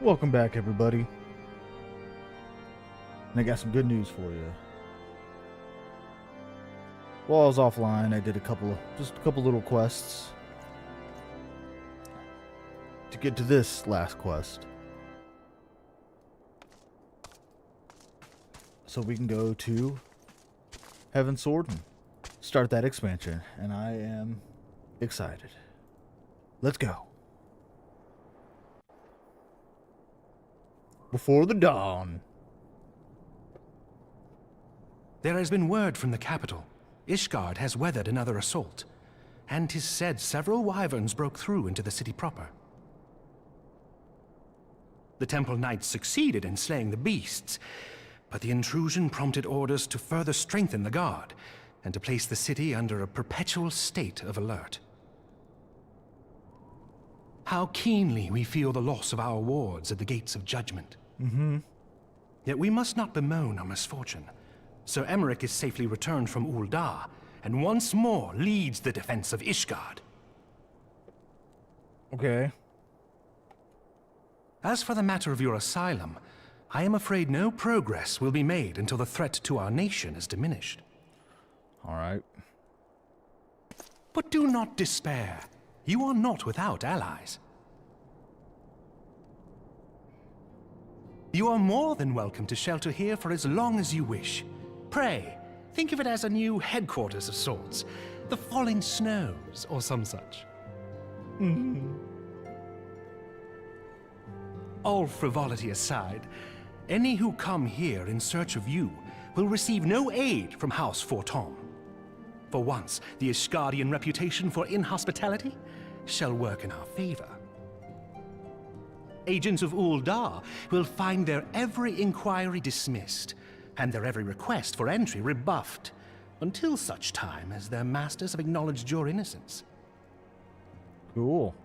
Welcome back, everybody. And I got some good news for you. While I was offline, I did just a couple little quests to get to this last quest, so we can go to Heavensward and start that expansion. And I am excited. Let's go. Before the dawn. There has been word from the capital. Ishgard has weathered another assault, and 'tis said several wyverns broke through into the city proper. The Temple Knights succeeded in slaying the beasts, but the intrusion prompted orders to further strengthen the guard, and to place the city under a perpetual state of alert. How keenly we feel the loss of our wards at the gates of judgment. Yet we must not bemoan our misfortune. Sir Emmerich is safely returned from Ul'dah, and once more leads the defense of Ishgard. Okay. As for the matter of your asylum, I am afraid no progress will be made until the threat to our nation is diminished. Alright. But do not despair. You are not without allies. You are more than welcome to shelter here for as long as you wish. Pray, think of it as a new headquarters of sorts. The Falling Snows, or some such. All frivolity aside, any who come here in search of you will receive no aid from House Forton. For once, the Ishgardian reputation for inhospitality shall work in our favor. Agents of Ul'dah will find their every inquiry dismissed, and their every request for entry rebuffed, until such time as their masters have acknowledged your innocence. Cool.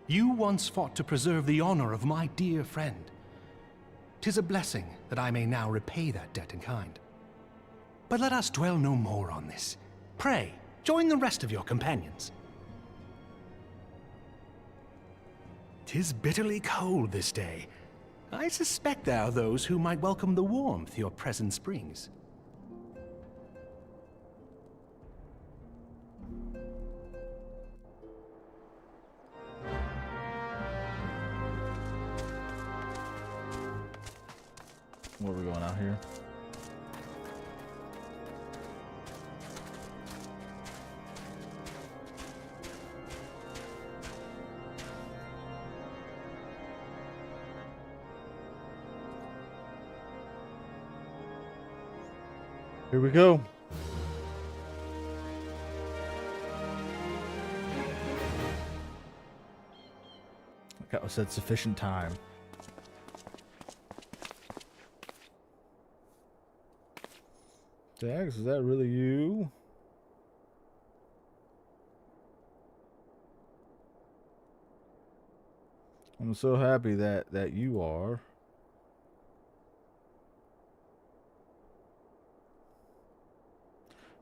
You once fought to preserve the honor of my dear friend. 'Tis a blessing that I may now repay that debt in kind. But let us dwell no more on this. Pray, join the rest of your companions. 'Tis bitterly cold this day. I suspect there are those who might welcome the warmth your presence brings. Where are we going out here? Here we go. That was said sufficient time. Dax, is that really you? I'm so happy that you are.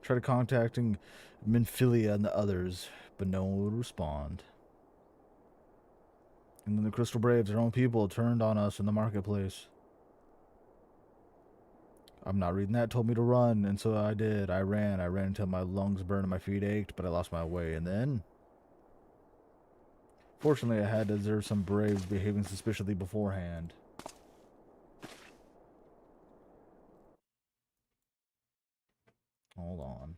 Tried contacting Minfilia and the others, but no one would respond. And then the Crystal Braves, their own people, turned on us in the marketplace. I'm not reading that. Told me to run, and so I did. I ran until my lungs burned and my feet ached, but I lost my way. And then, fortunately, I had to observe some Braves behaving suspiciously beforehand. Hold on.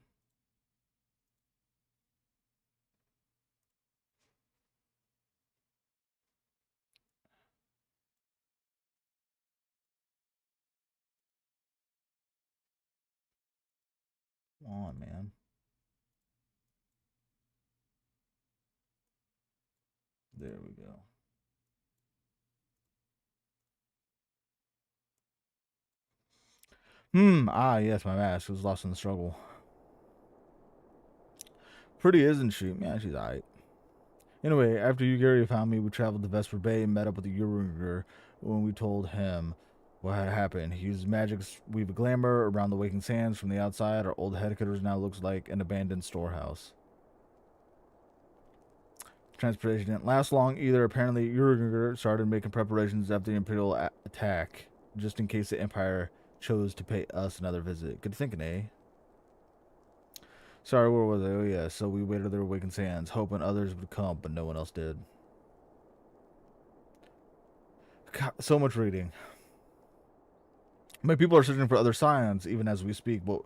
Come on, man. There we go. Yes, my mask was lost in the struggle. Pretty, isn't she? Yeah, she's alright. Anyway, after Ugary found me, we traveled to Vesper Bay and met up with the Uringer when we told him what had happened. He used magic weave a glamour around the waking sands from the outside. Our old headquarters now looks like an abandoned storehouse. Transportation didn't last long either. Apparently, Uriger started making preparations after the Imperial attack, just in case the Empire chose to pay us another visit. Good thinking, eh? Sorry, where was I? Oh yeah, so we waited their awakened sands, hoping others would come, but no one else did. God, so much reading. My people are searching for other scions, even as we speak, but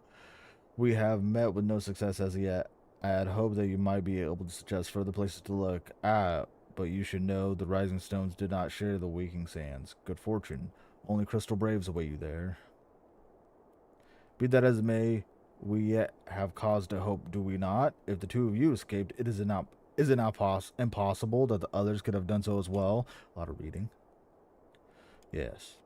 we have met with no success as yet. I had hoped that you might be able to suggest further places to look. But you should know the rising stones did not share the waking sands. Good fortune. Only crystal braves await you there. Be that as it may, we yet have cause to hope, do we not? If the two of you escaped, is it not impossible that the others could have done so as well? A lot of reading. Yes.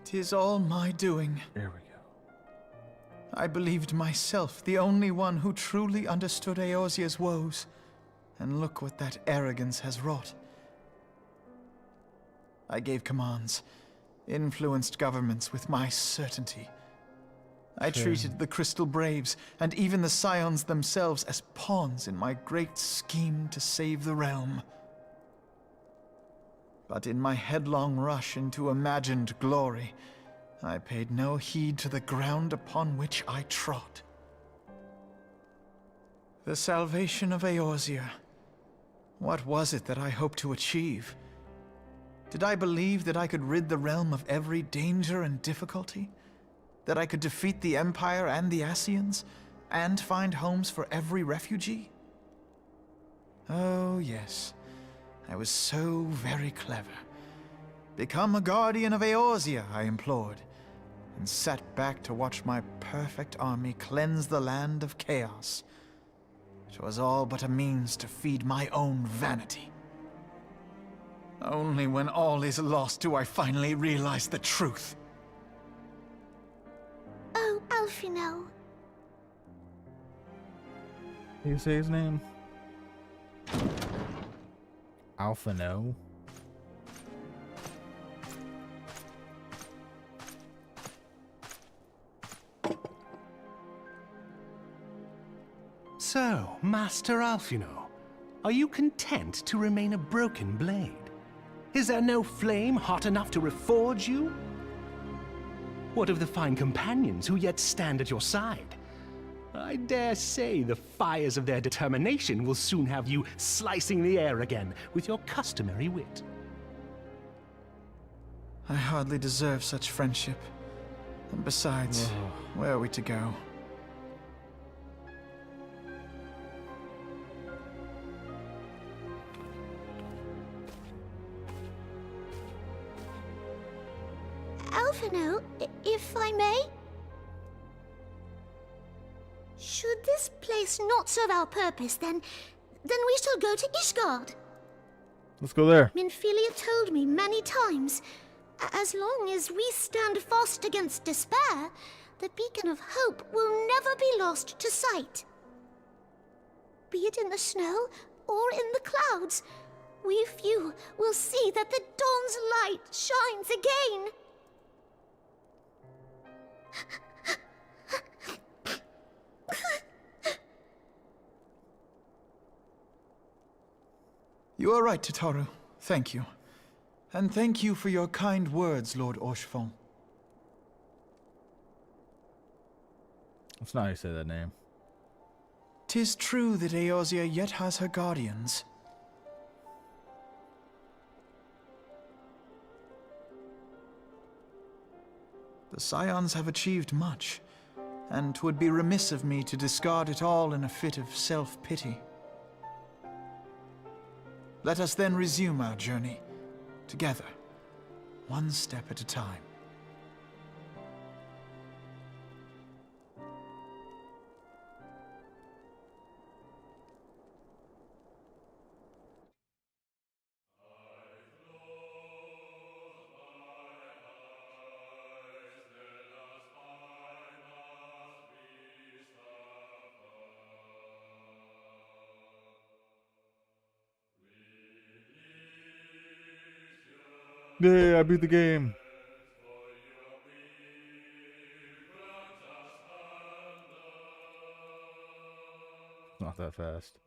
"'Tis all my doing. There we go. I believed myself the only one who truly understood Eorzea's woes. And look what that arrogance has wrought. I gave commands, influenced governments with my certainty. I treated the Crystal Braves, and even the Scions themselves, as pawns in my great scheme to save the realm. But in my headlong rush into imagined glory, I paid no heed to the ground upon which I trod. The salvation of Eorzea. What was it that I hoped to achieve? Did I believe that I could rid the realm of every danger and difficulty? That I could defeat the Empire and the Ascians, and find homes for every refugee? Oh, yes. I was so very clever. Become a guardian of Eorzea, I implored, and sat back to watch my perfect army cleanse the land of chaos. It was all but a means to feed my own vanity. Only when all is lost do I finally realize the truth. Oh, Alphino. Can you say his name? Alphino. So, Master Alphino, are you content to remain a broken blade? Is there no flame hot enough to reforge you? What of the fine companions who yet stand at your side? I dare say the fires of their determination will soon have you slicing the air again with your customary wit. I hardly deserve such friendship. And besides, where are we to go? Alphino, if I may? Should this place not serve our purpose, then we shall go to Ishgard. Let's go there. Minfilia told me many times, as long as we stand fast against despair, the beacon of hope will never be lost to sight. Be it in the snow or in the clouds, we few will see that the dawn's light shines again. You are right, Tataru. Thank you. And thank you for your kind words, Lord Orchefon. That's not how you say that name. 'Tis true that Eorzea yet has her guardians. The Scions have achieved much, and 'twould be remiss of me to discard it all in a fit of self-pity. Let us then resume our journey, together, one step at a time. Yay, I beat the game. Not that fast.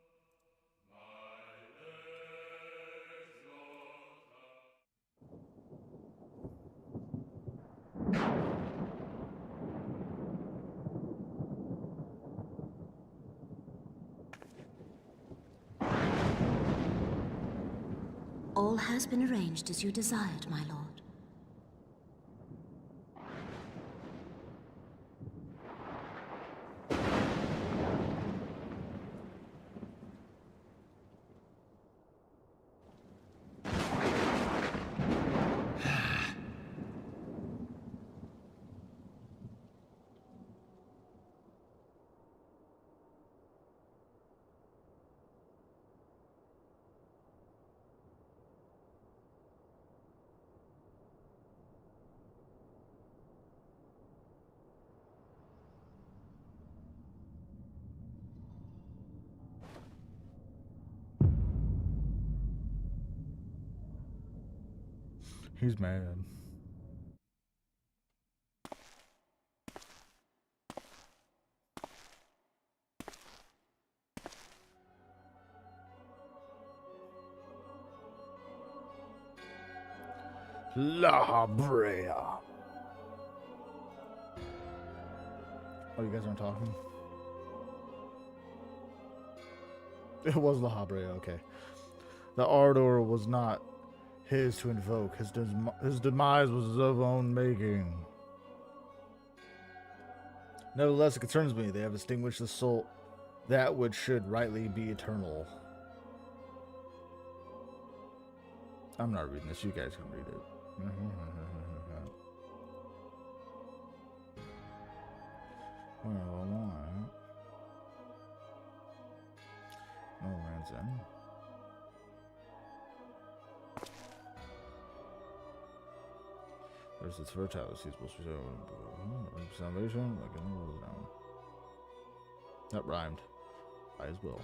All has been arranged as you desired, my lord. He's mad. La Brea. Oh, you guys aren't talking? It was La Habrea, okay. The ardor was not his to invoke. His demise was of his own making. Nevertheless, it concerns me. They have extinguished the soul, that which should rightly be eternal. I'm not reading this. You guys can read it. No man's in. There's its fertile. He's supposed to show salvation. Like in the world down. That rhymed. By his will.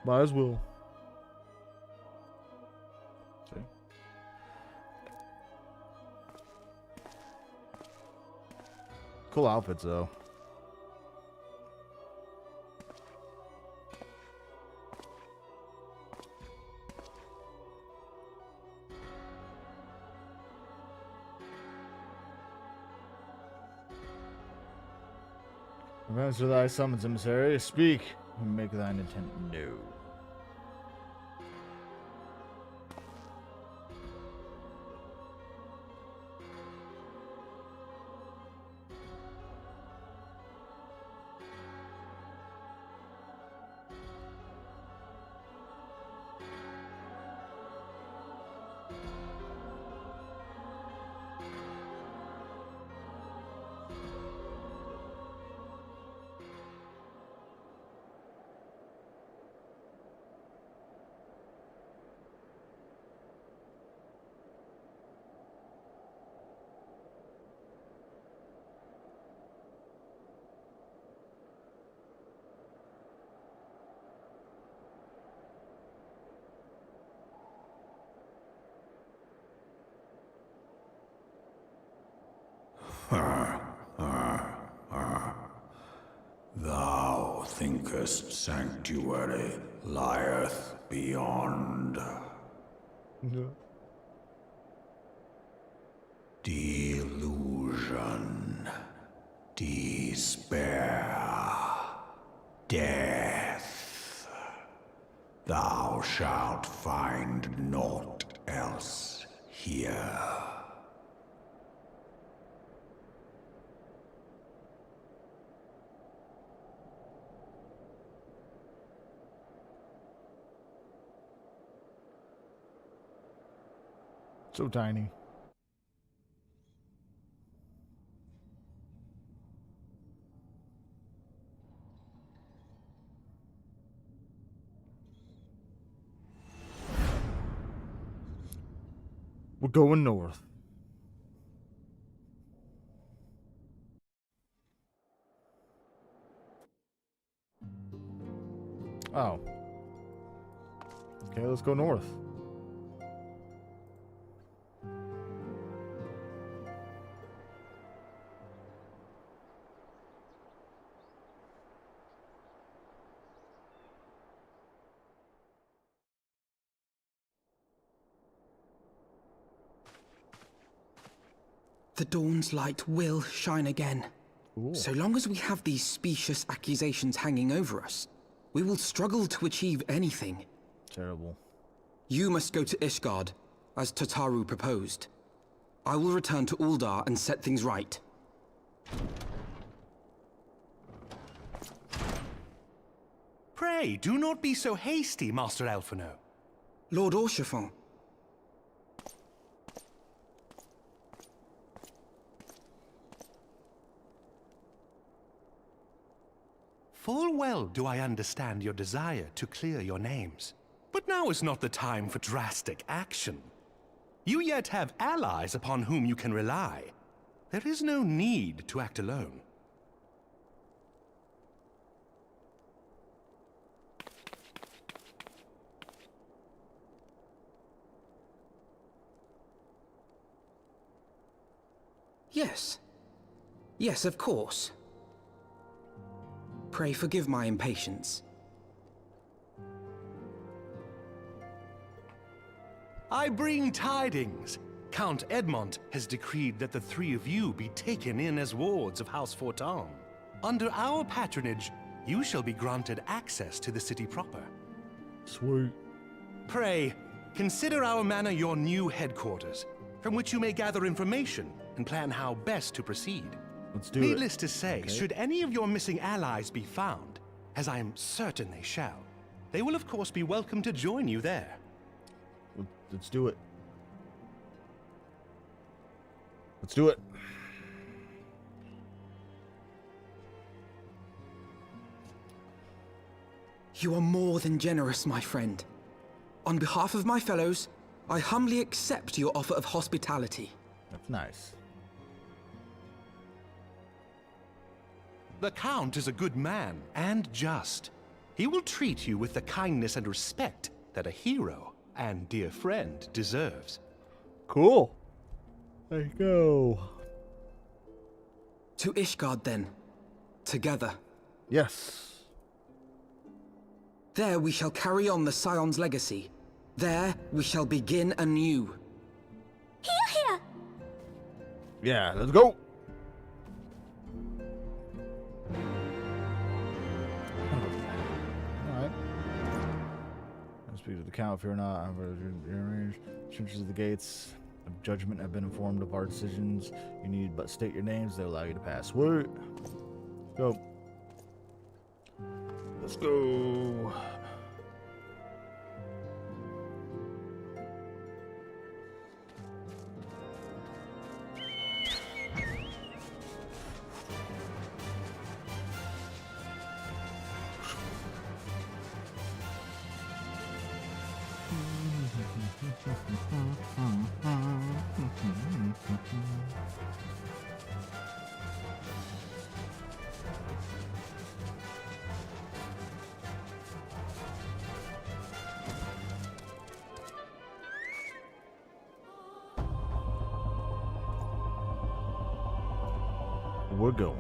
By his will. See? Cool outfits though. Answer thy summons, emissary. Speak and make thine intent known. Thou thinkest sanctuary lieth beyond. Delusion, despair, death. Thou shalt find naught else here. So tiny. We're going north. Oh. Okay, let's go north. The dawn's light will shine again. Cool. So long as we have these specious accusations hanging over us, we will struggle to achieve anything. Terrible. You must go to Ishgard, as Tataru proposed. I will return to Uldar and set things right. Pray, do not be so hasty, Master Alphino. Lord Orchefort. Full well do I understand your desire to clear your names. But now is not the time for drastic action. You yet have allies upon whom you can rely. There is no need to act alone. Yes. Yes, of course. Pray forgive my impatience. I bring tidings. Count Edmont has decreed that the three of you be taken in as wards of House Fortin. Under our patronage, you shall be granted access to the city proper. Sweet. Pray, consider our manor your new headquarters, from which you may gather information and plan how best to proceed. Let's do Needless it. to say, Okay. should any of your missing allies be found, as I am certain they shall, they will of course be welcome to join you there. Let's do it. Let's do it. You are more than generous, my friend. On behalf of my fellows, I humbly accept your offer of hospitality. That's nice. The Count is a good man and just. He will treat you with the kindness and respect that a hero and dear friend deserves. Cool. There you go. To Ishgard, then. Together. Yes. There we shall carry on the Scion's legacy. There we shall begin anew. Here! Yeah, let's go. Alright. Speak to the Count, fear not. I'm arranged. Churches of the gates of judgment have been informed of our decisions. You need but state your names, they'll allow you to pass. Wait. Go. Let's go. We're going.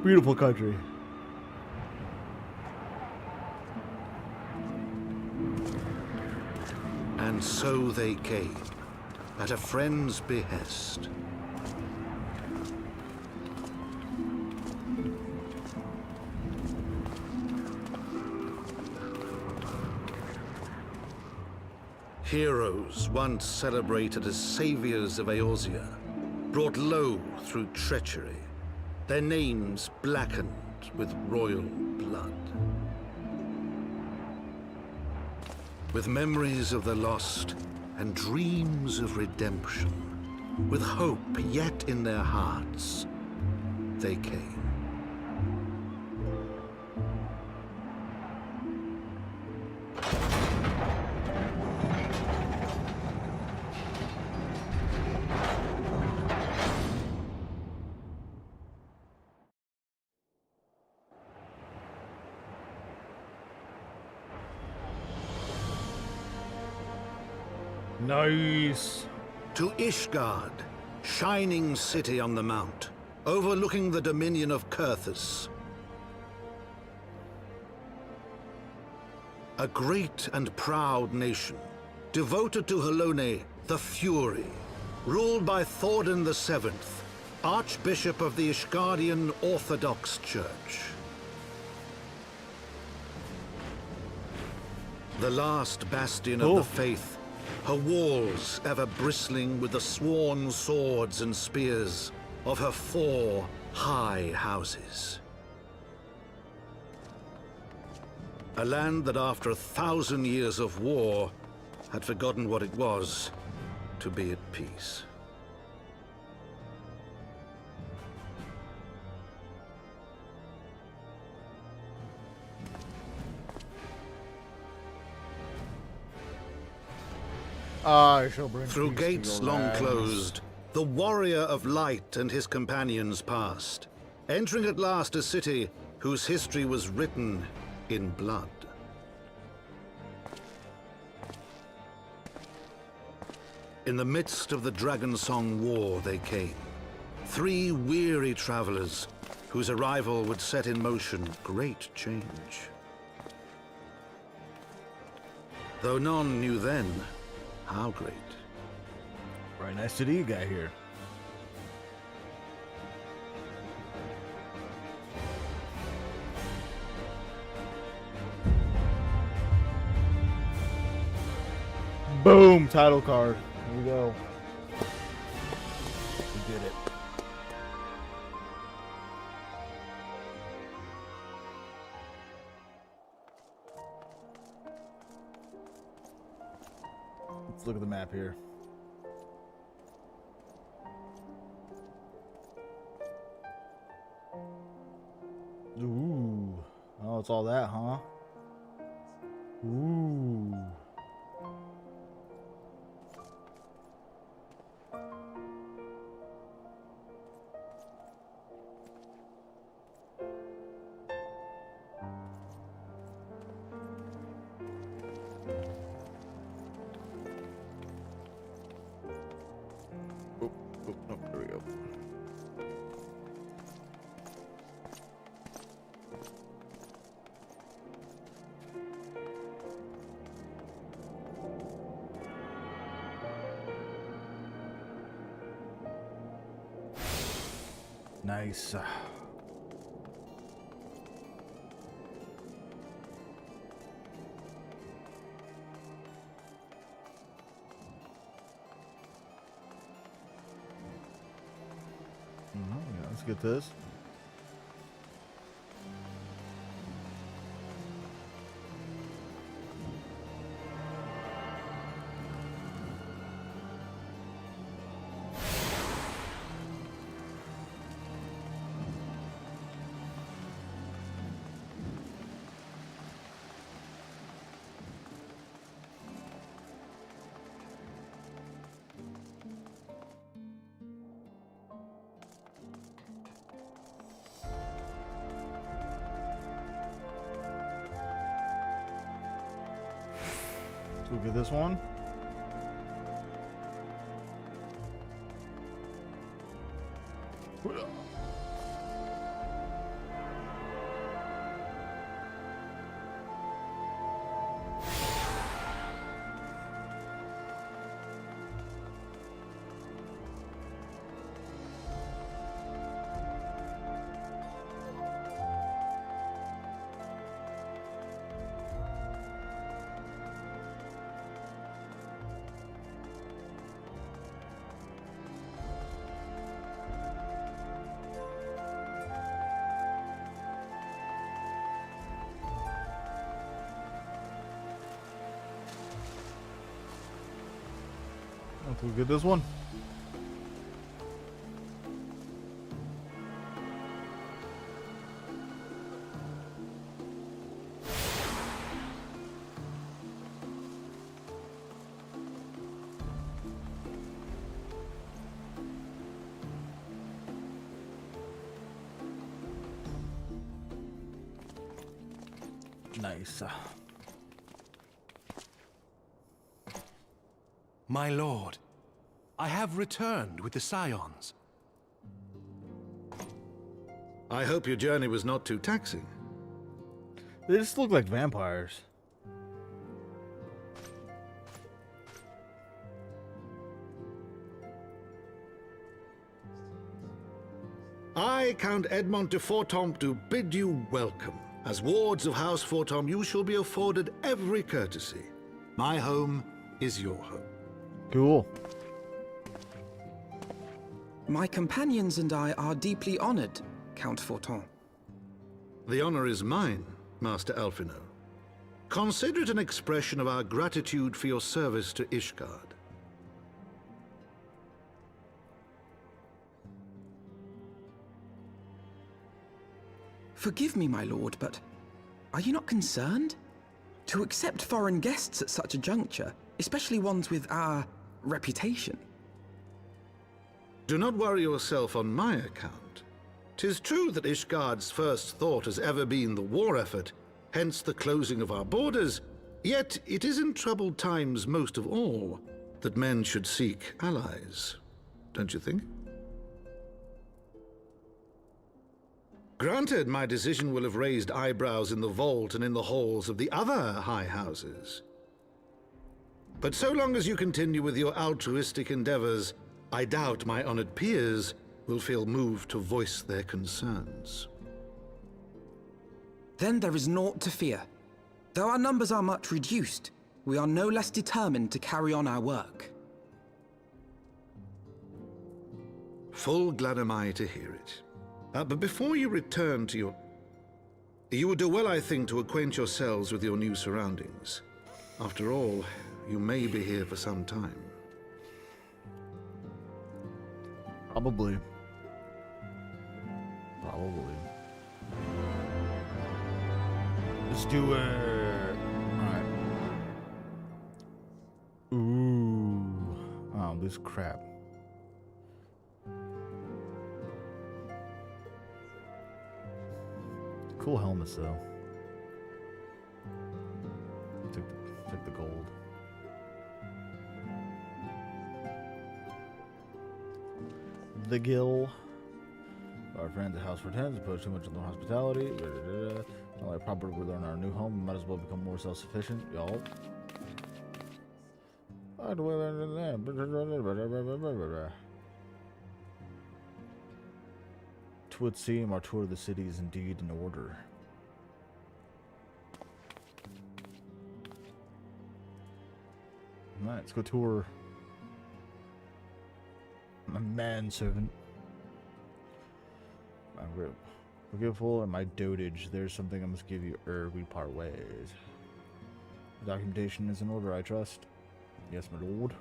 Beautiful country. And so they came, at a friend's behest. Heroes once celebrated as saviors of Eorzea, brought low through treachery, their names blackened with royal blood. With memories of the lost and dreams of redemption, with hope yet in their hearts, they came. Nice. To Ishgard, shining city on the mount, overlooking the dominion of Kurthus. a great and proud nation, devoted to Helone, the Fury, ruled by Thordan VII, Archbishop of the Ishgardian Orthodox Church. The last bastion of the faith, her walls ever bristling with the sworn swords and spears of her 4 high houses. A land that after 1,000 years of war had forgotten what it was to be at peace. I shall bring Through peace to gates your long lands. closed, the warrior of light and his companions passed, entering at last a city whose history was written in blood. In the midst of the Dragonsong War they came, 3 weary travelers whose arrival would set in motion great change. Though none knew then how great. Right, nice city you got here. Boom, title card. Here we go. We did it. Let's look at the map here. Ooh. Oh, it's all that, huh? Ooh. Oh, there we go. Nice. Yeah, let's get this. Let's look at this one. Let's look at this one. Nice. My lord, I have returned with the Scions. I hope your journey was not too taxing. They just look like vampires. I, Count Edmond de Fortomp, do bid you welcome. As wards of House Fortomp, you shall be afforded every courtesy. My home is your home. Cool. My companions and I are deeply honored, Count Forton. The honor is mine, Master Alphino. Consider it an expression of our gratitude for your service to Ishgard. Forgive me, my lord, but are you not concerned? To accept foreign guests at such a juncture, especially ones with our reputation. Do not worry yourself on my account. 'Tis true that Ishgard's first thought has ever been the war effort, hence the closing of our borders, yet it is in troubled times most of all that men should seek allies. Don't you think? Granted, my decision will have raised eyebrows in the vault and in the halls of the other high houses. But so long as you continue with your altruistic endeavors, I doubt my honored peers will feel moved to voice their concerns. Then there is naught to fear. Though our numbers are much reduced, we are no less determined to carry on our work. Full glad am I to hear it. But before you return to your... You would do well, I think, to acquaint yourselves with your new surroundings. After all, you may be here for some time. Probably. Let's do it. Alright. Ooh. Oh, this crap. Cool helmets, though. Take the gold. The Gill. Our friends at House for Tens put too much on the hospitality. Not like proper we learn our new home. We might as well become more self-sufficient, y'all. It would seem our tour of the city is indeed in order. Alright, let's go tour my manservant. I'm forgetful and my dotage. There's something I must give you ere we part ways. The documentation is in order, I trust. Yes, my lord.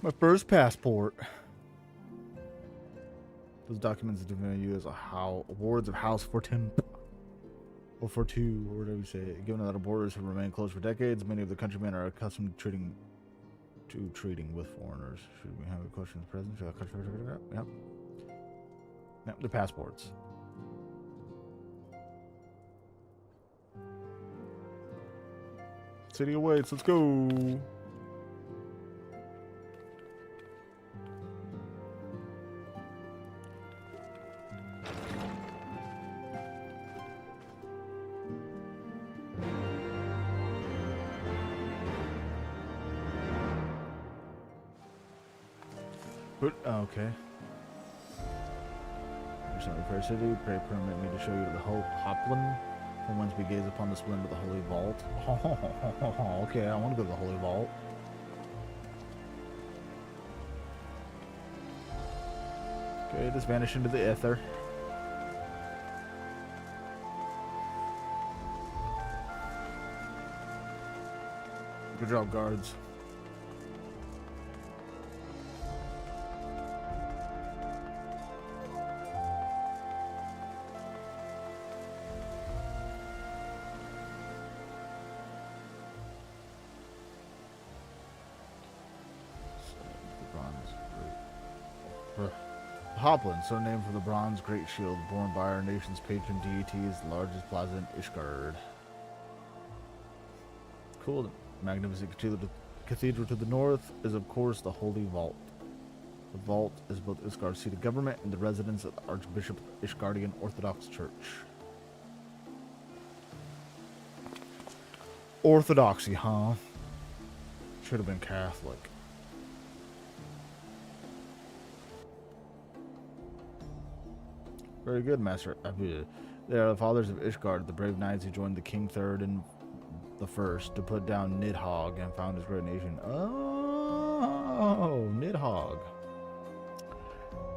My first passport. Those documents are going to use awards of House 14 or 42 or whatever you say. Given that our borders have remained closed for decades, many of the countrymen are accustomed to treating with foreigners. Should we have a question present? Yep. Yep, the passports. City awaits. Let's go. Okay. There's no fair city. Pray permit me to show you the Hoplin, from whence we gaze upon the splendor of the Holy Vault. Okay, I want to go to the Holy Vault. Okay, just vanish into the ether. Good job, guards. Hoplin, so named for the bronze great shield borne by our nation's patron deities, largest plaza in Ishgard. Cool, the magnificent cathedral cathedral to the north is, of course, the Holy Vault. The vault is both Ishgard's seat of government and the residence of the Archbishop Ishgardian Orthodox Church. Orthodoxy, huh? Should have been Catholic. Very good, Master. They are the fathers of Ishgard, the brave knights who joined the King Third and the First to put down Nidhogg and found his great nation. Oh, Nidhogg.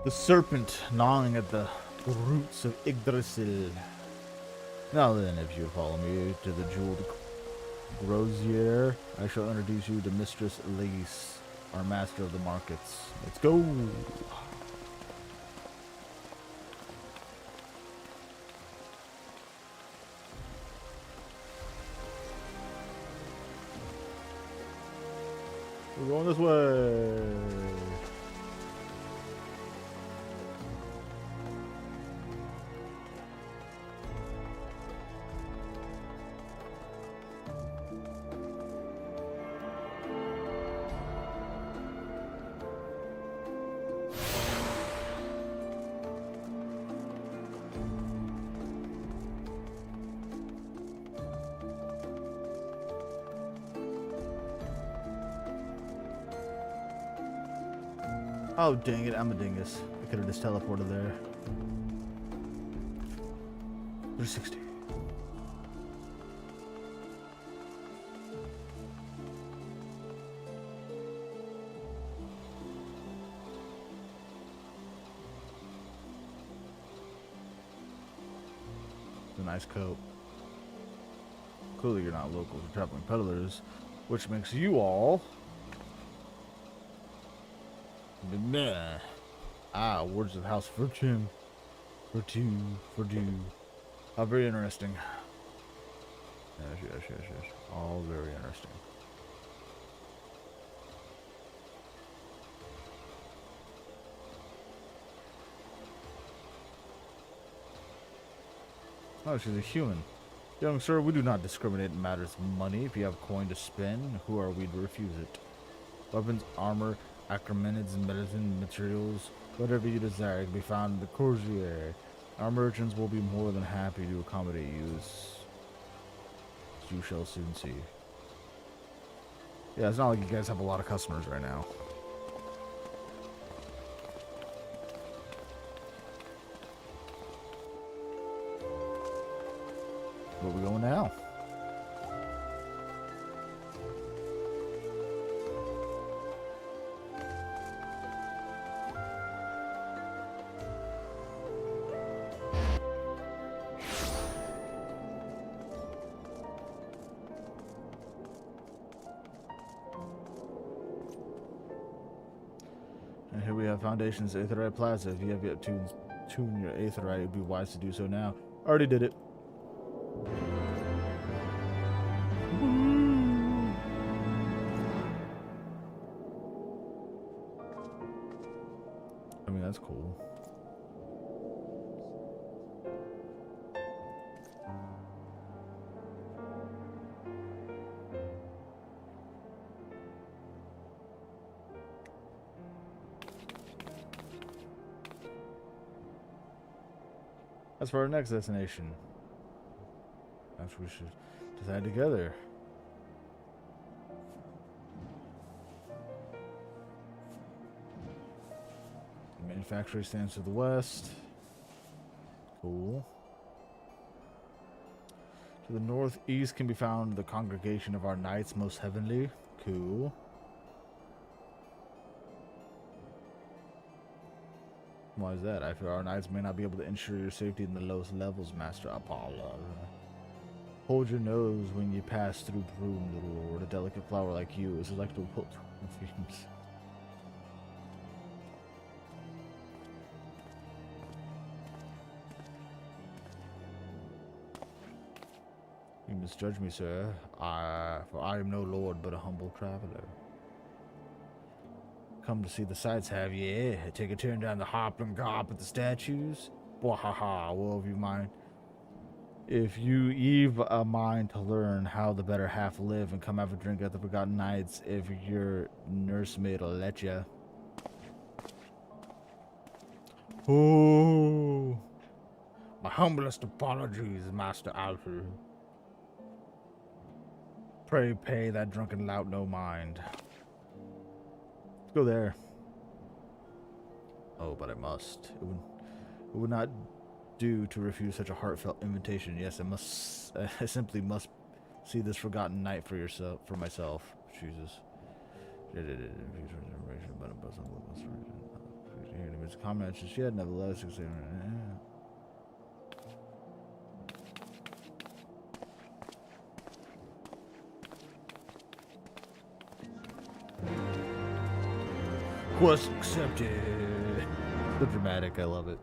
The serpent gnawing at the roots of Yggdrasil. Now then, if you would follow me to the jeweled Grozier, I shall introduce you to Mistress Elise, our master of the markets. Let's go! We're going this way. Oh, dang it, I'm a dingus. I could have just teleported there. 360. It's a nice coat. Clearly you're not locals or traveling peddlers, which makes you all... Ah, words of House Fortune. Fortune. How very interesting. Yes. All very interesting. Oh, she's a human. Young sir, we do not discriminate in matters of money. If you have coin to spend, who are we to refuse it? Weapons, armor, acromenids, and medicine materials, whatever you desire can be found in the Coursier. Our merchants will be more than happy to accommodate you, as you shall soon see. Yeah, it's not like you guys have a lot of customers right now. Where we going now? And here we have Foundation's Aetherite Plaza. If you have yet to tune your Aetherite, it would be wise to do so now. Already did it. I mean, that's cool. As for our next destination, perhaps we should decide together. The manufactory stands to the west. Cool. To the northeast can be found the congregation of our knights most heavenly. Cool. Why is that? I fear our knights may not be able to ensure your safety in the lowest levels, Master Apollo. Hold your nose when you pass through Broom, little lord. A delicate flower like you is like to put fumes. You misjudge me, sir. For I am no lord, but a humble traveler. Come to see the sights, have ye? Take a turn down the hop and gop at the statues? Bwahaha, woe of you mine. If you eve a mind to learn how the better half live and come have a drink at the Forgotten Nights, if your nursemaid will let ya. Oh, my humblest apologies, Master Alfred. Pray pay that drunken lout no mind. Let's go there. Oh, but I must. It would not do to refuse such a heartfelt invitation. Yes, I simply must see this forgotten night for myself. Jesus. Comments she had nevertheless. Quest accepted. The dramatic, I love it.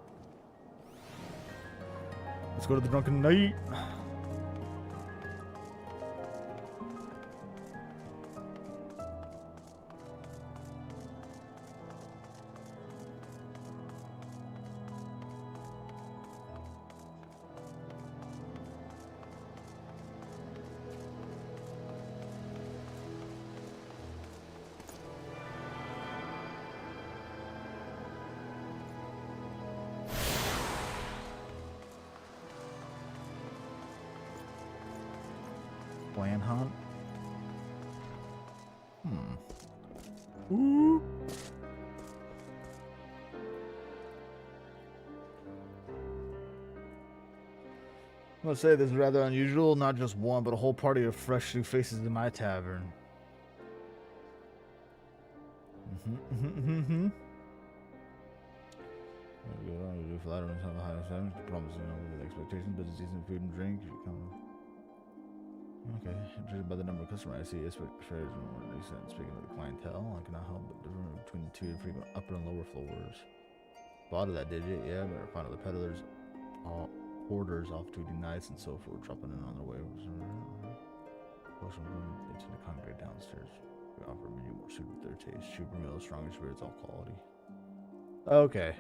Let's go to the drunken night. Plan hunt. Ooh. I must say this is rather unusual. Not just one, but a whole party of fresh new faces in my tavern. Flattering some high standards, promising with expectations, but it's decent food and drink. Okay, judging by the number of customers I see, it's fair and more decent. Speaking of the clientele, I cannot help but differ between the two frequent upper and lower floors. Spotted that, did you? Yeah, but I found the peddlers, all orders, off-duty nights, and so forth, dropping in on their way. Plus, I'm going into the congregate downstairs. We offer a menu more suited to their taste. Super meal, stronger spirits, all quality. Okay.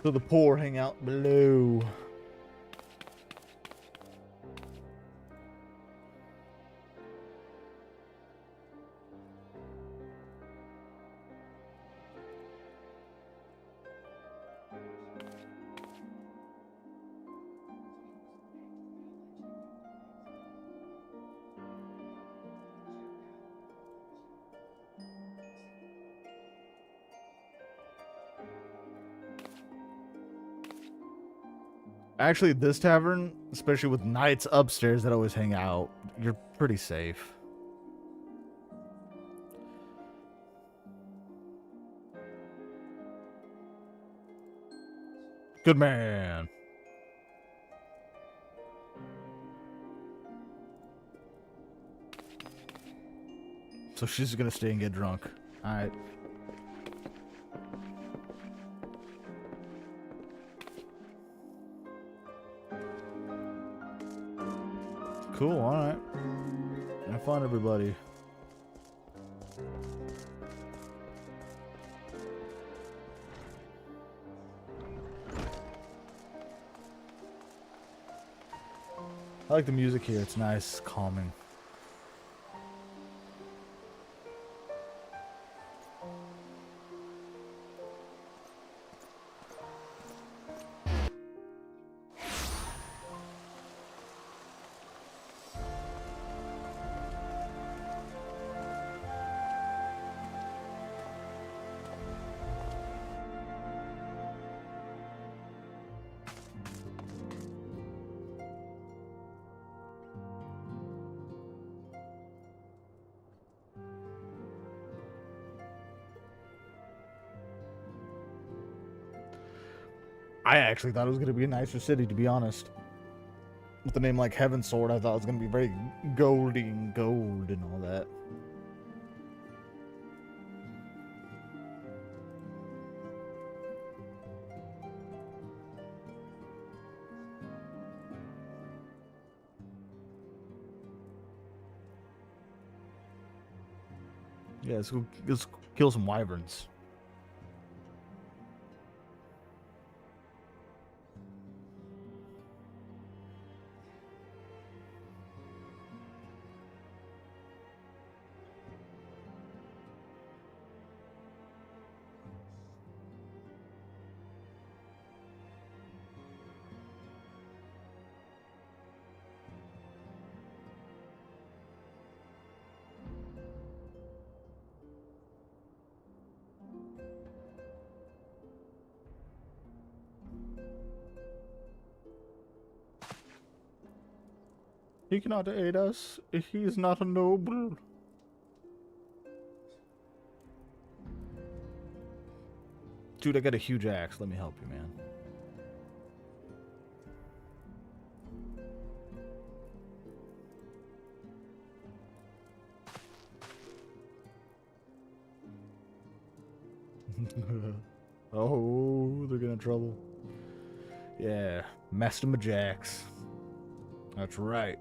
So the poor hang out below. Actually, this tavern, especially with knights upstairs that always hang out, you're pretty safe. Good man. So she's gonna stay and get drunk. Alright. Cool, alright. Have fun, everybody. I like the music here, it's nice, calming. I actually thought it was going to be a nicer city, to be honest. With the name like Heavensward, I thought it was going to be very goldy and gold and all that. Yeah, let's kill some wyverns. He cannot aid us. He is not a noble. Dude, I got a huge axe. Let me help you, man. Oh, they're getting in trouble. Yeah, Master Majax. That's right.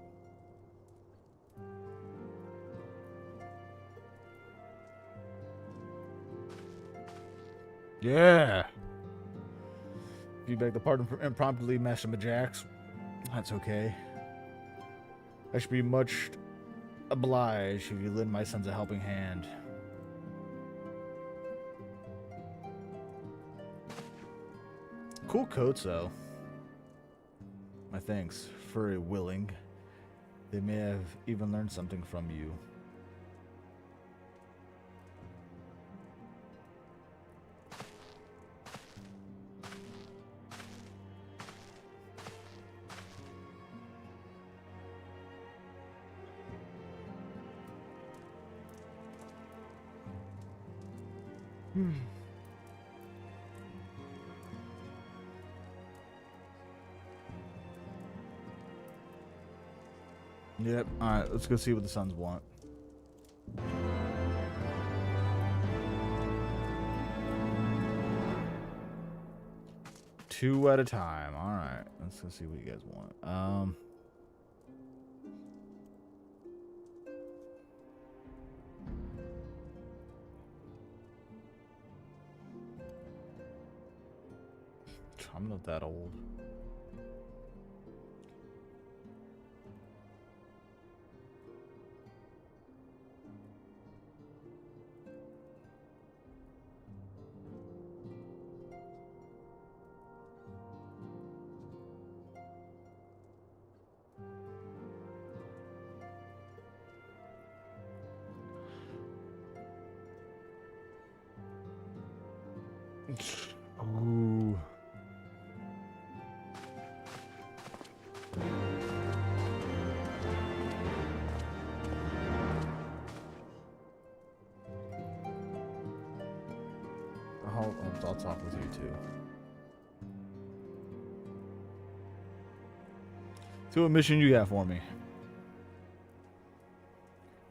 Yeah. If you beg the pardon for impromptu, Master Majax, that's okay. I should be much obliged if you lend my sons a helping hand. Cool coats, though. My thanks. Very willing. They may have even learned something from you. Yep. Alright, let's go see what the Suns want. Two at a time. Alright. Let's go see what you guys want. I'm not that old. Ooh. I'll talk with you too. So what mission you got for me?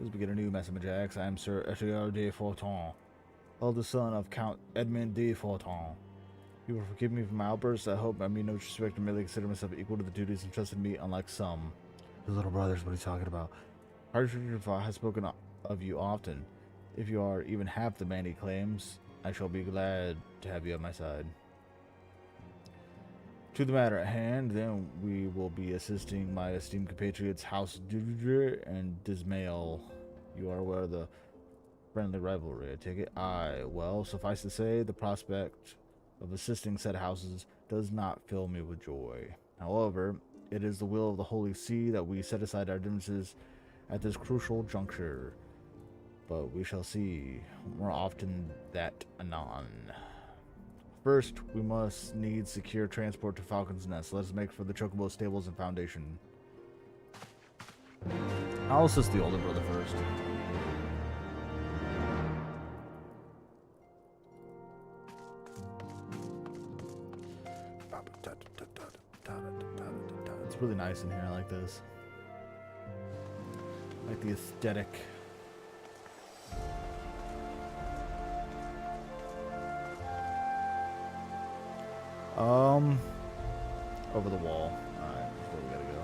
As we get a new Master Majax, I am Sir Etienne de Forton, eldest son of Count Edmond de Forton. You will forgive me for my outbursts. I hope I mean no disrespect and merely consider myself equal to the duties entrusted me, unlike some. Your little brothers, what are you talking about? Archbishop has spoken of you often. If you are even half the man he claims, I shall be glad to have you at my side. To the matter at hand, then, we will be assisting my esteemed compatriots House Dudr and Dismail. You are aware of the friendly rivalry, I take it? Aye, well, suffice to say, the prospect of assisting said houses does not fill me with joy. However, it is the will of the Holy See that we set aside our differences at this crucial juncture. But we shall see more often that anon. First, we must need secure transport to Falcon's Nest. Let us make for the Chocobo stables and foundation. I'll assist the older brother first. nice in here. I like this. I like the aesthetic. Over the wall. Alright, that's where we gotta go.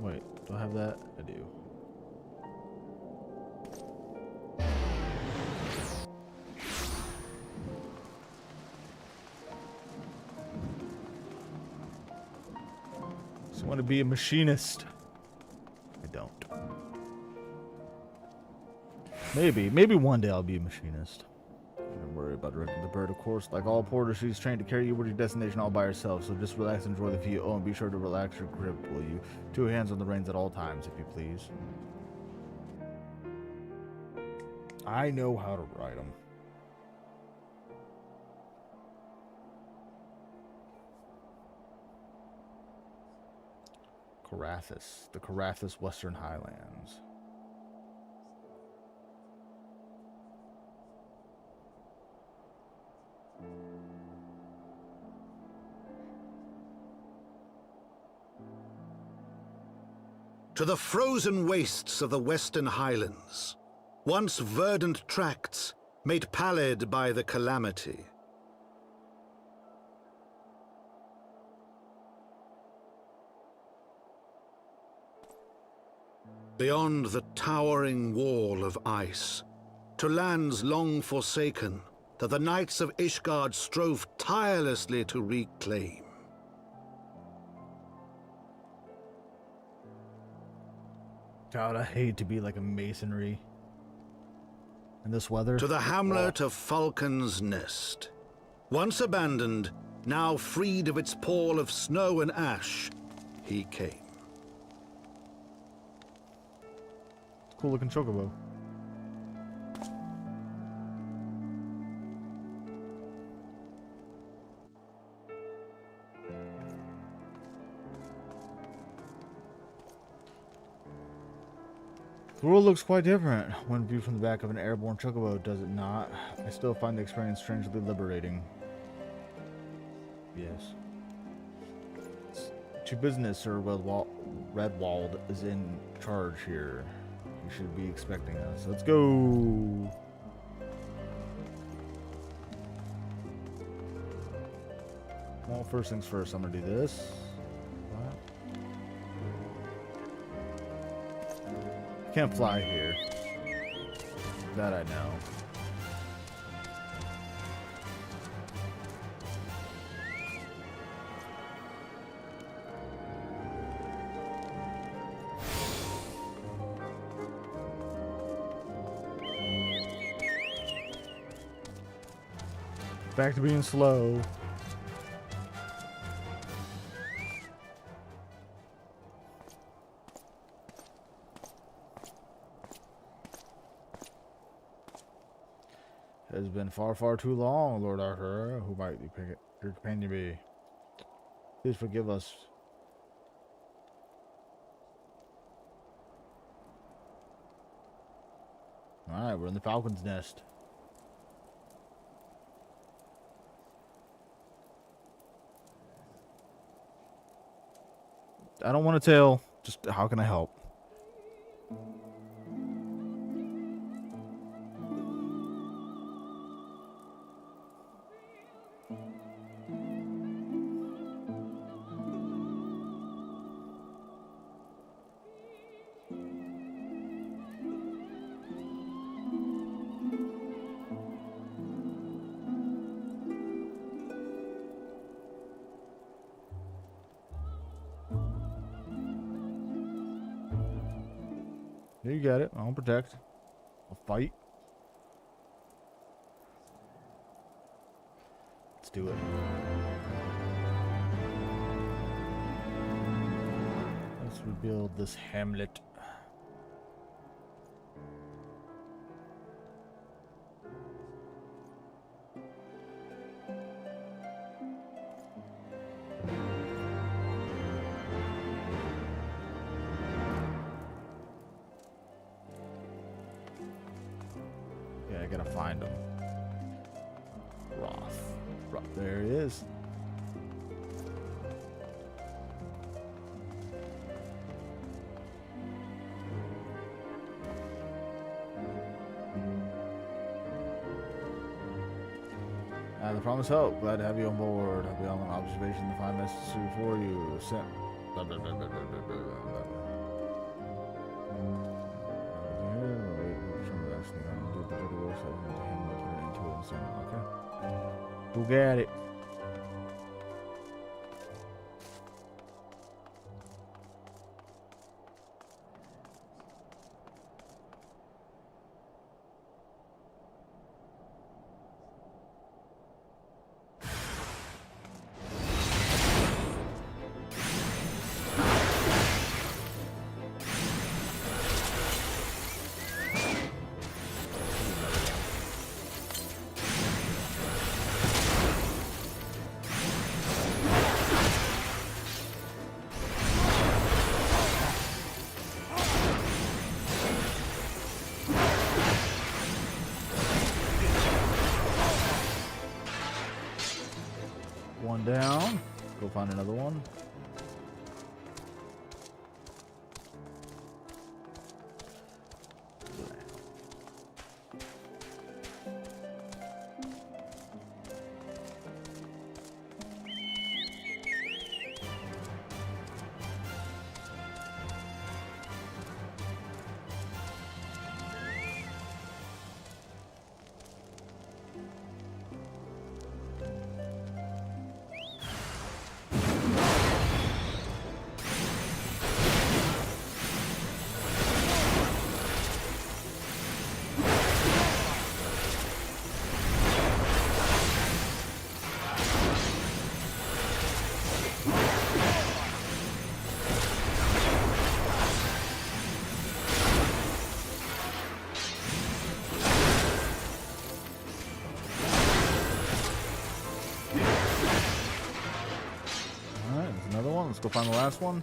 Wait, do I have that? I do. I want to be a machinist. I don't. Maybe one day I'll be a machinist. Don't worry about directing the bird, of course. Like all porters, she's trained to carry you to your destination all by herself. So just relax and enjoy the view. Oh, and be sure to relax your grip, will you? 2 hands on the reins at all times, if you please. I know how to ride them. Carathis, the Carathis Western Highlands. To the frozen wastes of the Western Highlands, once verdant tracts made pallid by the calamity. Beyond the towering wall of ice, to lands long forsaken that the knights of Ishgard strove tirelessly to reclaim. God, I hate to be like a masonry in this weather. To the hamlet of Falcon's Nest, once abandoned, now freed of its pall of snow and ash, he came. Cool looking chocobo. The world looks quite different when viewed from the back of an airborne chocobo, does it not? I still find the experience strangely liberating. Yes. To business, Sir Redwald is in charge here. He should be expecting us. Let's go! Well, first things first, I'm gonna do this. Can't fly here. That I know. Back to being slow. It has been far, far too long, Lord Arthur. Who might your companion be? Please forgive us. Alright, we're in the Falcon's Nest. I don't want to tell. Just how can I help? You got it. I'll protect. I'll fight. Let's do it. Let's rebuild this hamlet. Okay, I gotta find him. Roth. There he is. The promise help. Glad to have you on board. I'll be on observation to find messages for you. Sent. Blah, blah, blah, blah, blah, blah, blah, blah. Okay. Who got it? One down. Go find another one. Let's go find the last one.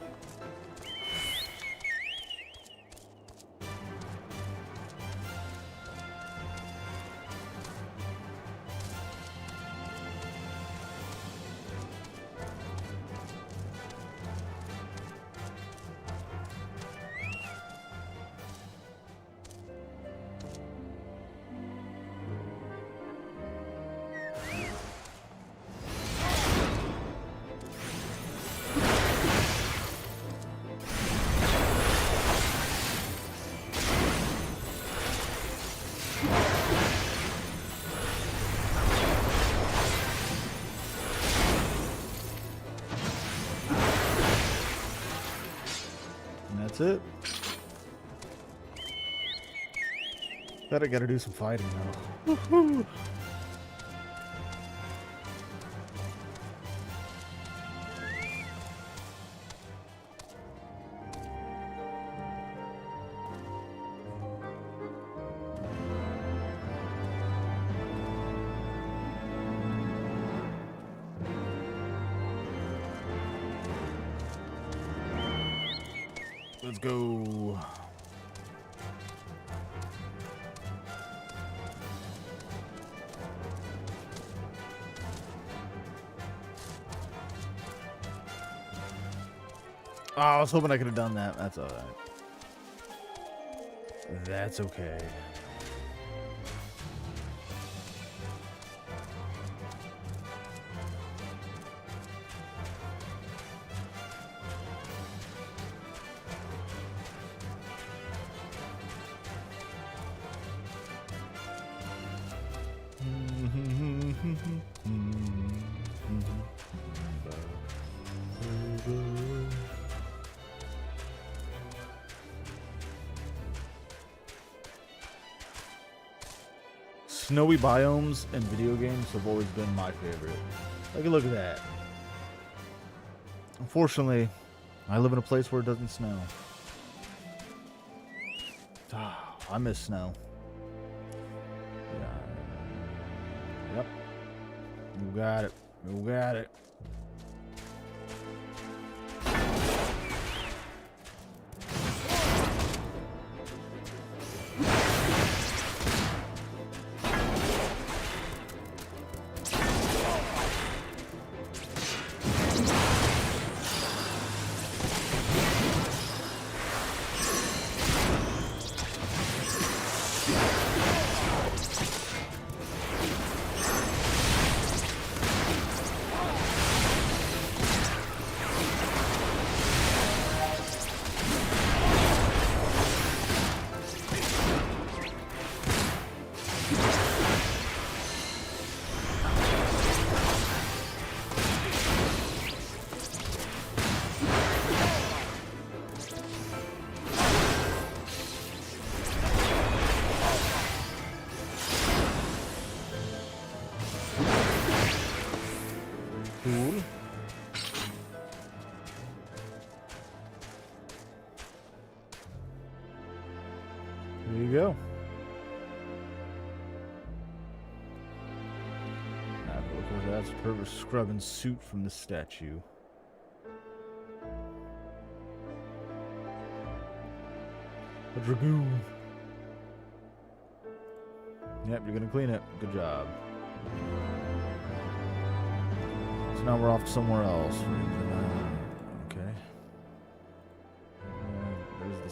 That's it. Bet I gotta do some fighting now. Woohoo! Let's go. Oh, I was hoping I could have done that. That's all right. That's okay. Snowy biomes in video games have always been my favorite. Like, look at that. Unfortunately, I live in a place where it doesn't snow. I miss snow. Yeah. Yep. You got it. You got it. There you go. Of course, that's a perfect scrub and suit from the statue. A dragoon. Yep, you're gonna clean it. Good job. So now we're off somewhere else. Okay. There's the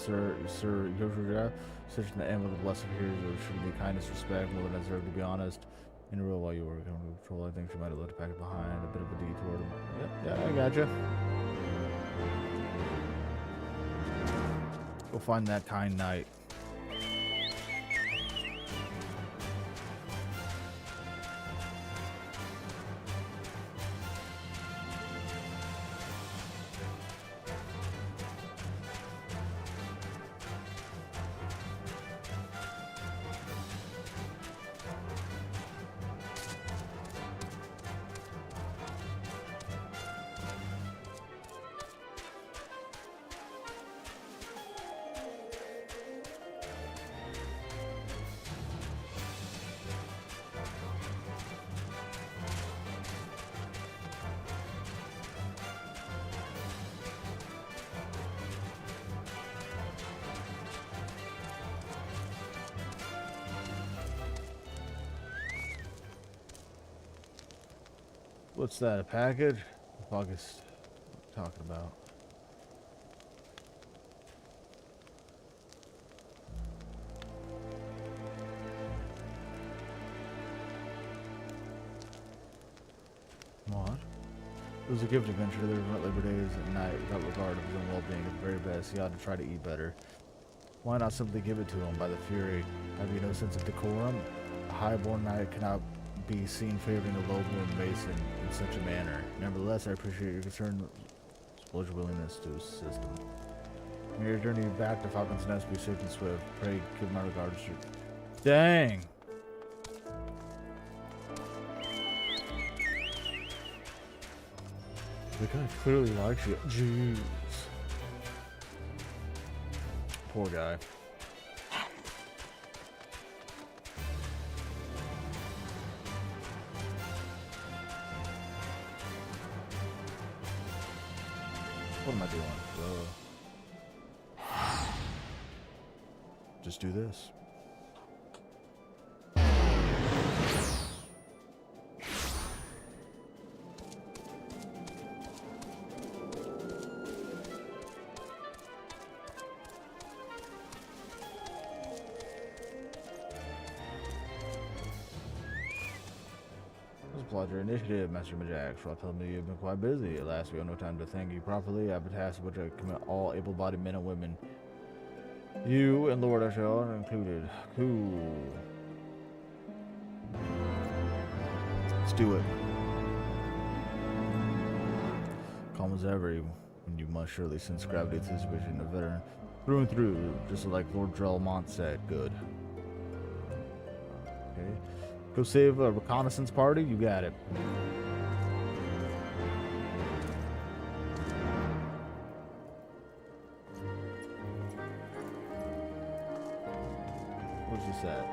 Sir Yoshida. Searching the end of the blessed heroes of shouldn't be kindness, respect, more than I deserve, to be honest. In a real while you were coming to control, I think she might have left a packet behind, a bit of a detour. Yep, yeah, I gotcha. Go find that kind knight. What's that, a package? What the fuck is talking about? What? It was a gift adventure. There were Labor Days at night without regard of his own well-being at the very best. He ought to try to eat better. Why not simply give it to him by the Fury? Have you no sense of decorum? A high-born knight cannot be seen favoring a low-born mason in such a manner. Nevertheless, I appreciate your concern as well as your willingness to assist him. May your journey back to Falcon's Nest be safe and swift. Pray give my regards to... Dang! The guy clearly likes you. Jeez. Poor guy. What am I doing? Just do this. Applaud your initiative, Master Majak. Shall I tell me you've been quite busy? At last, we have no time to thank you properly. I have a task which I commit all able-bodied men and women. You and Lord Ashel are included. Cool. Let's do it. Calm as ever, and you must surely sense gravity to the situation. A veteran through and through, just like Lord Drellmont said. Good. Okay. Go save a reconnaissance party? You got it. Where's this at?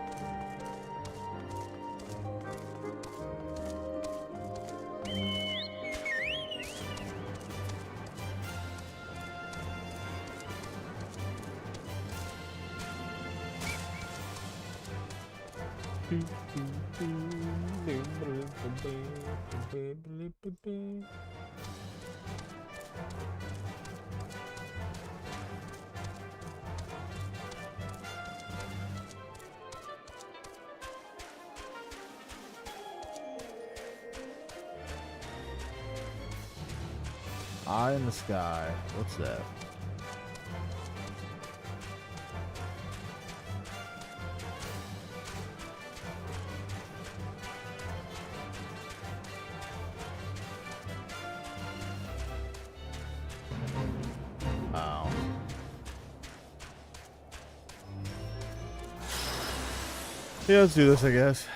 Eye in the sky. What's that? Wow. Yeah, let's do this, I guess.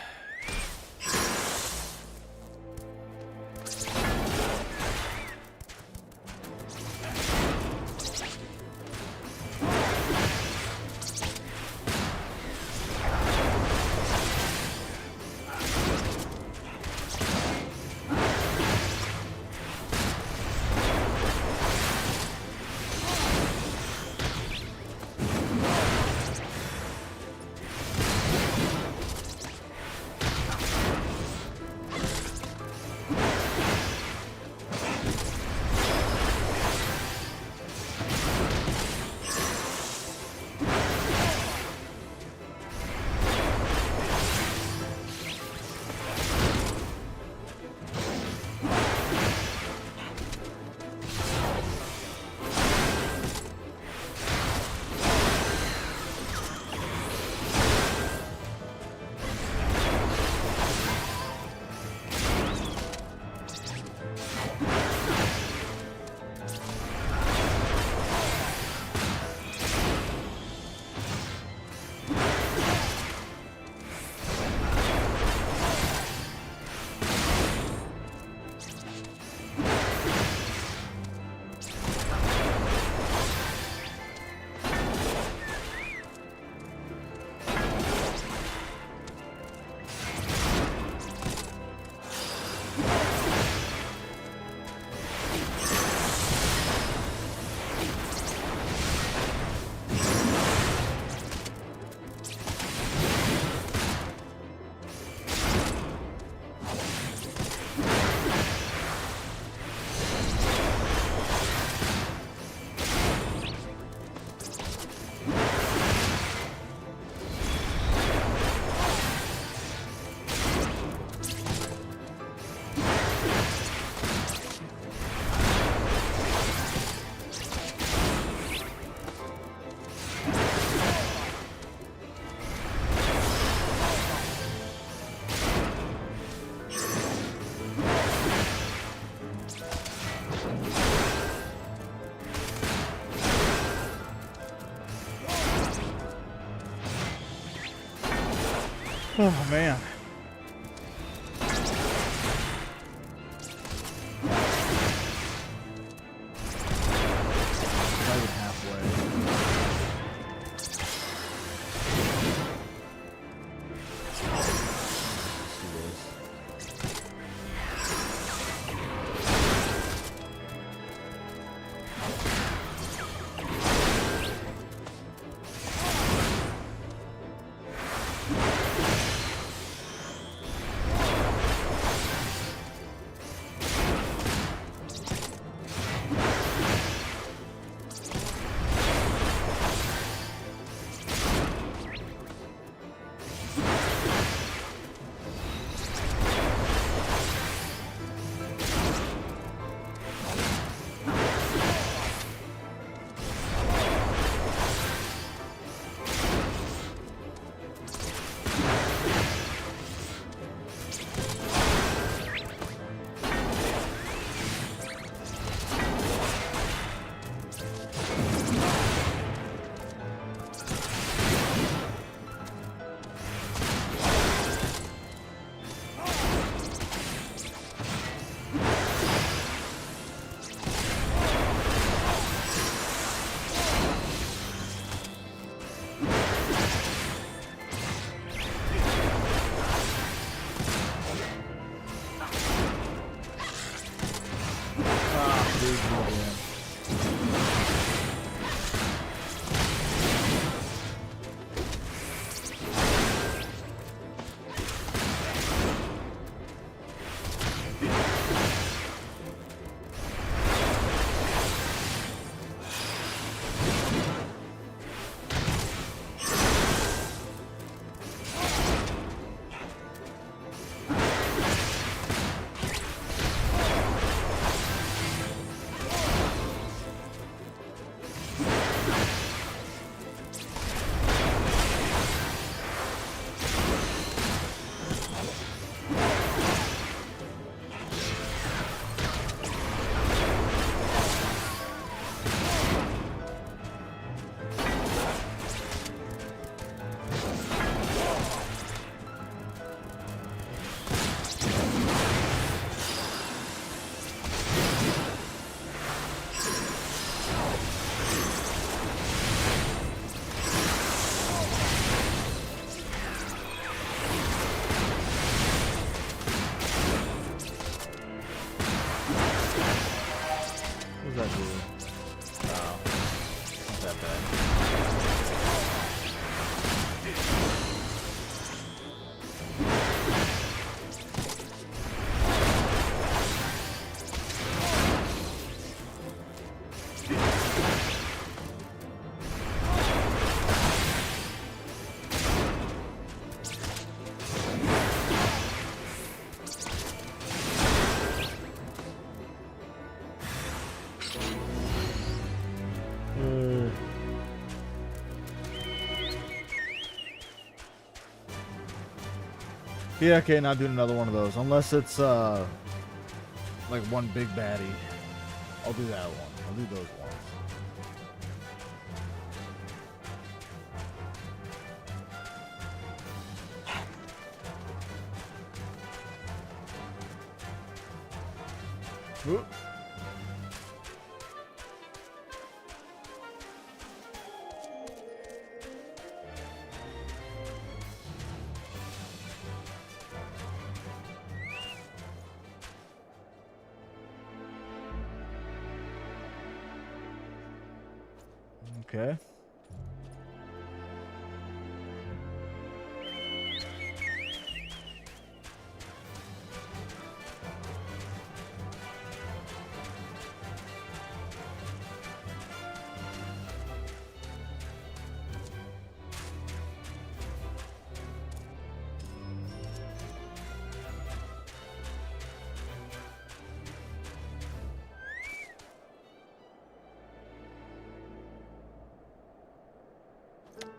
Oh man. Not even halfway. Let's do this. What does that do? Oh, not that bad. Yeah, okay, not doing another one of those. Unless it's, like one big baddie. I'll do that one. I'll do those ones. Whoop. Okay.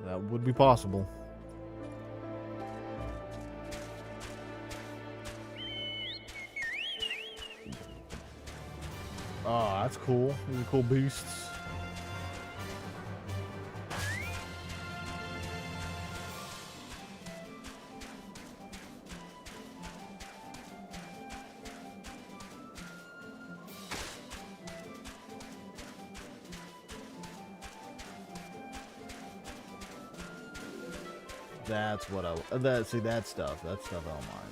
That would be possible. Oh, that's cool. These are cool beasts. That's what I. See that stuff. That stuff I don't mind.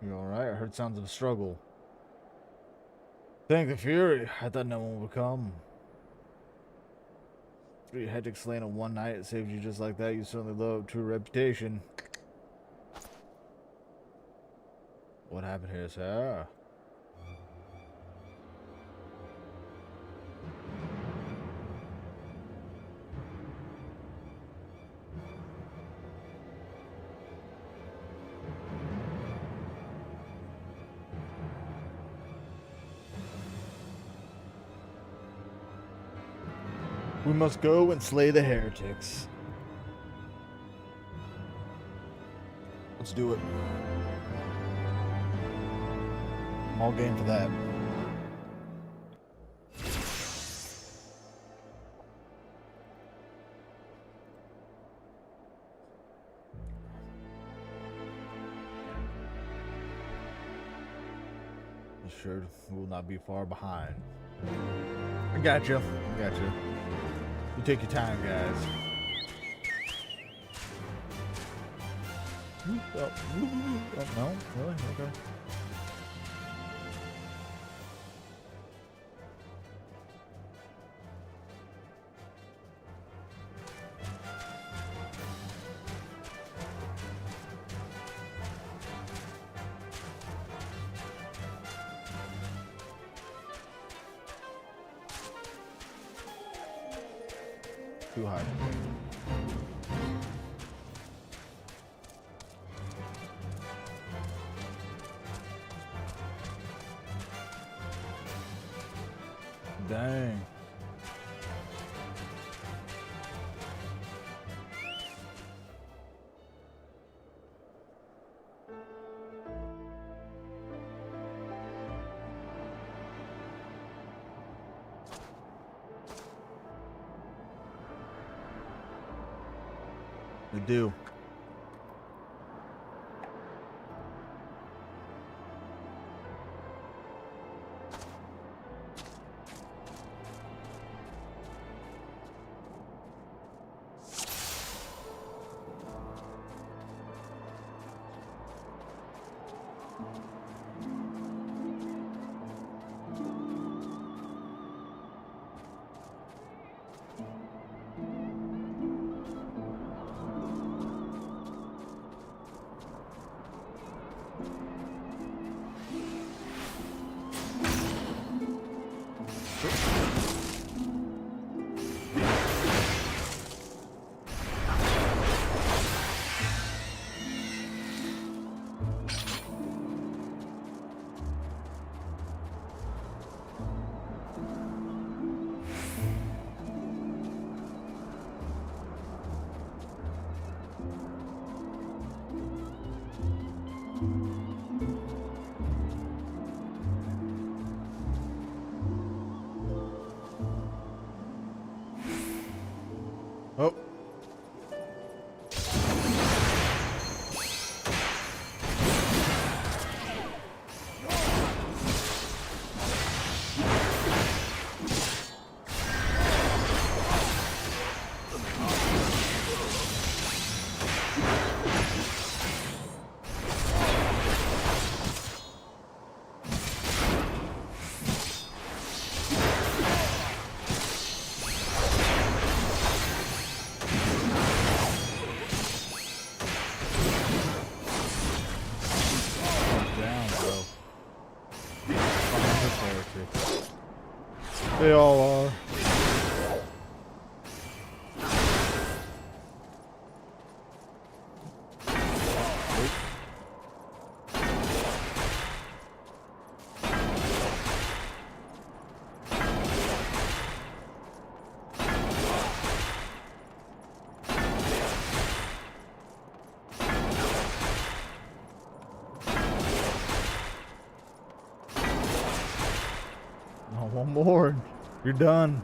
You alright? I heard sounds of a struggle. Thank the Fury. I thought no one would come. 3 Hedrick slain in one night. It saved you just like that. You certainly live up to a reputation. What happened here, sir? We must go and slay the heretics. Let's do it. I'm all game for that. Sure, we will not be far behind. I got you. I got you. You take your time, guys. Oh, no, really? Okay. Too high. Dang. We do. They all are. Oh, one more. You're done.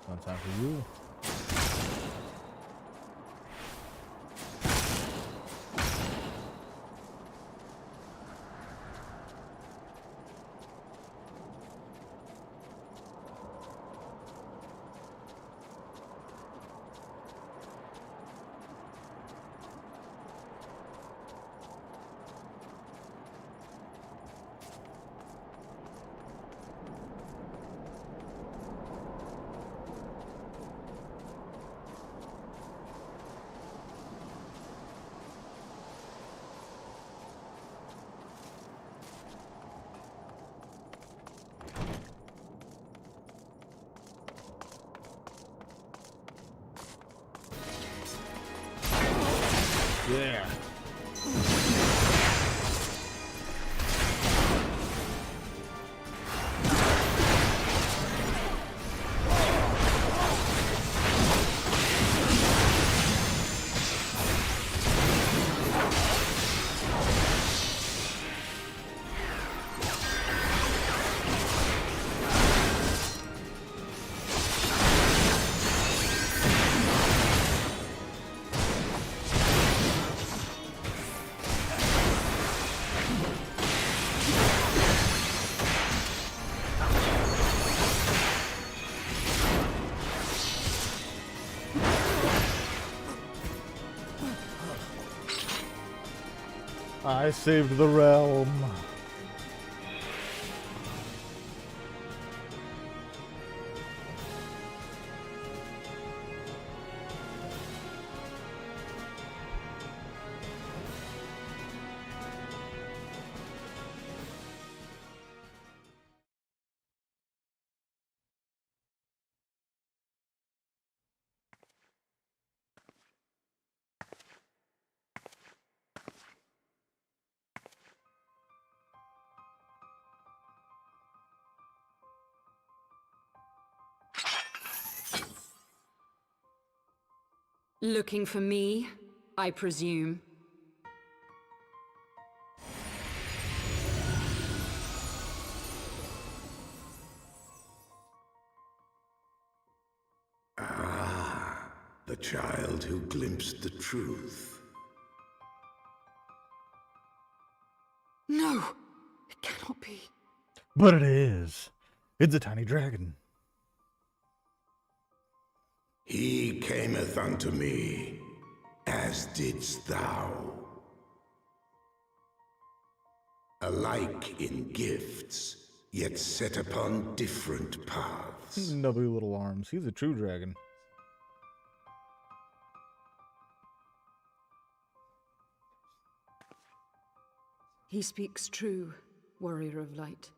One time for you. Yeah. I saved the realm. Looking for me, I presume. The child who glimpsed the truth. No! It cannot be. But it is. It's a tiny dragon. He cameth unto me, as didst thou. Alike in gifts, yet set upon different paths. Nubbly little arms. He's a true dragon. He speaks true, warrior of light.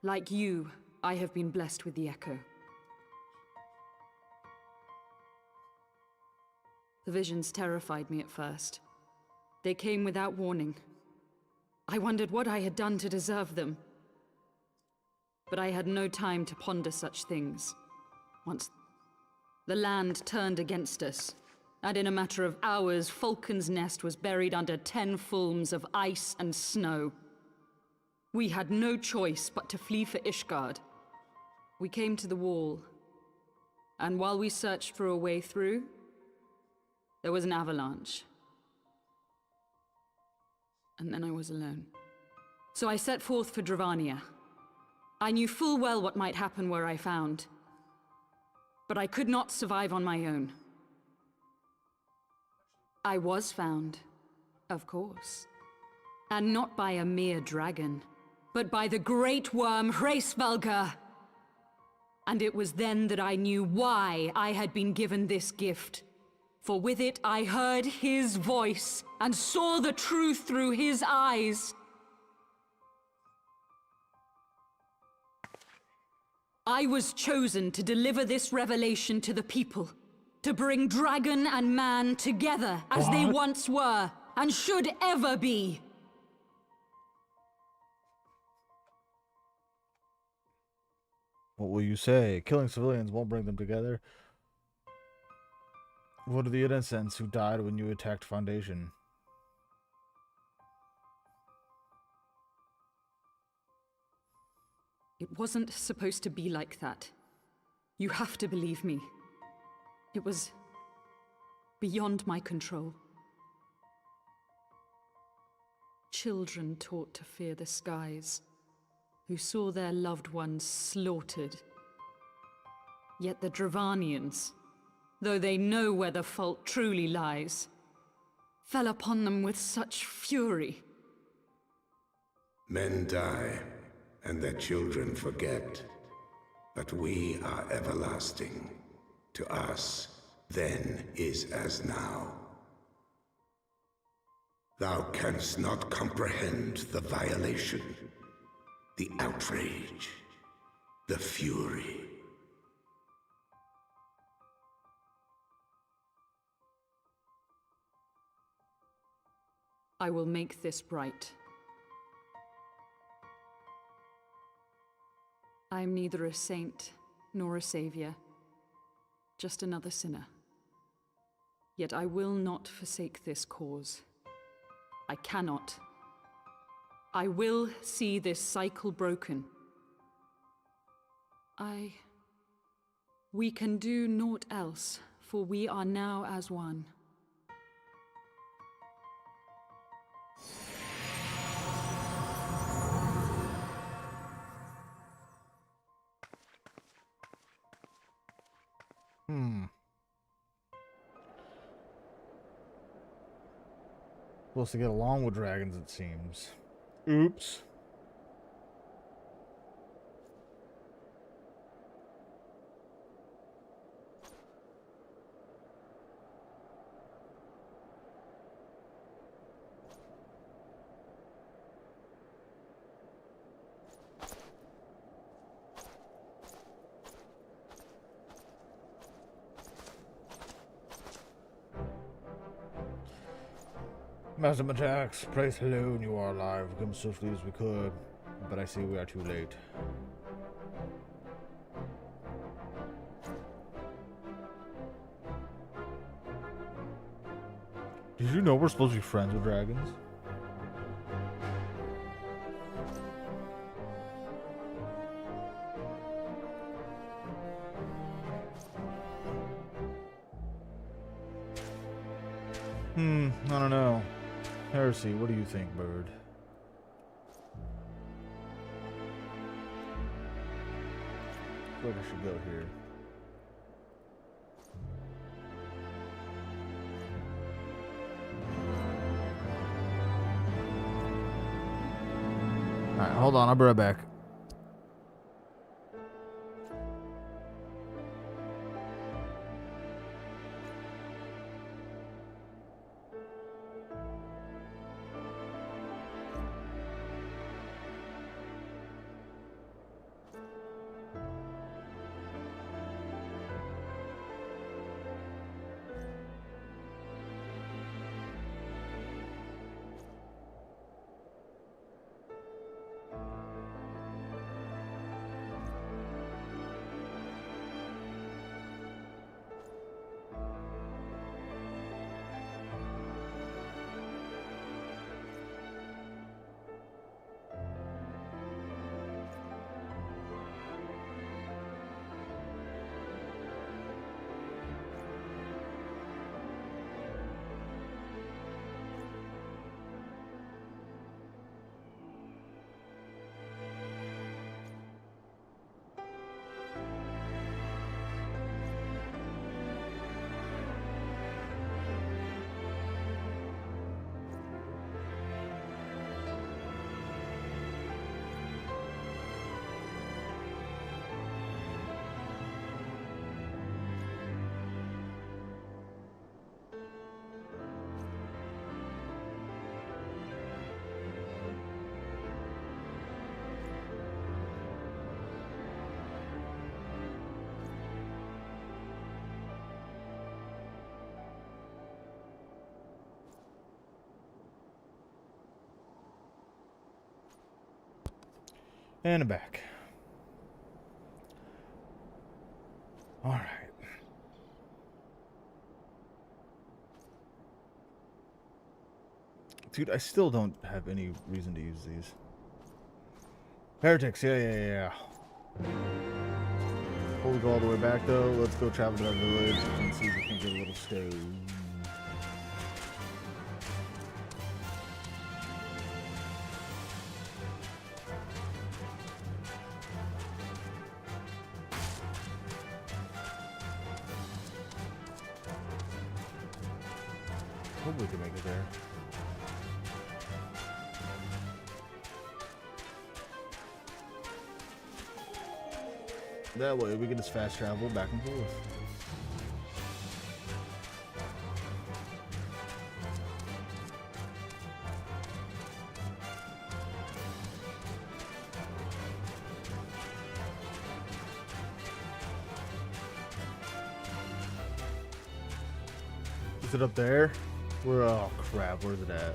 Like you, I have been blessed with the echo. The visions terrified me at first. They came without warning. I wondered what I had done to deserve them. But I had no time to ponder such things. Once the land turned against us, and in a matter of hours, Falcon's Nest was buried under 10 fulms of ice and snow. We had no choice but to flee for Ishgard. We came to the wall, and while we searched for a way through, there was an avalanche. And then I was alone. So I set forth for Dravania. I knew full well what might happen where I found. But I could not survive on my own. I was found, of course. And not by a mere dragon, but by the great worm Hraesvelgr. And it was then that I knew why I had been given this gift. For with it I heard his voice, and saw the truth through his eyes. I was chosen to deliver this revelation to the people, to bring dragon and man together as they once were, and should ever be. What will you say? Killing civilians won't bring them together. What are the innocents who died when you attacked Foundation? It wasn't supposed to be like that. You have to believe me. It was beyond my control. Children taught to fear the skies, who saw their loved ones slaughtered. Yet the Dravanians, though they know where the fault truly lies, fell upon them with such fury. Men die, and their children forget. But we are everlasting. To us, then is as now. Thou canst not comprehend the violation, the outrage, the fury. I will make this right. I am neither a saint nor a savior, just another sinner. Yet I will not forsake this cause. I cannot. I will see this cycle broken. We can do naught else, for we are now as one. Supposed to get along with dragons, it seems. Oops. Master Matax, praise hello, and you are alive. Come as swiftly as we could, but I see we are too late. Did you know we're supposed to be friends with dragons? I don't know. Heresy, what do you think, bird? I feel like I should go here. Alright, hold on, I'll be right back. And I'm back. Alright. Dude, I still don't have any reason to use these. Heretics, yeah. Before we go all the way back, though, let's go travel to that village and see if we can get a little stone. Hope we can make it there. That way we can just fast travel back and forth. Is it up there? Where? Oh crap! Where's it at?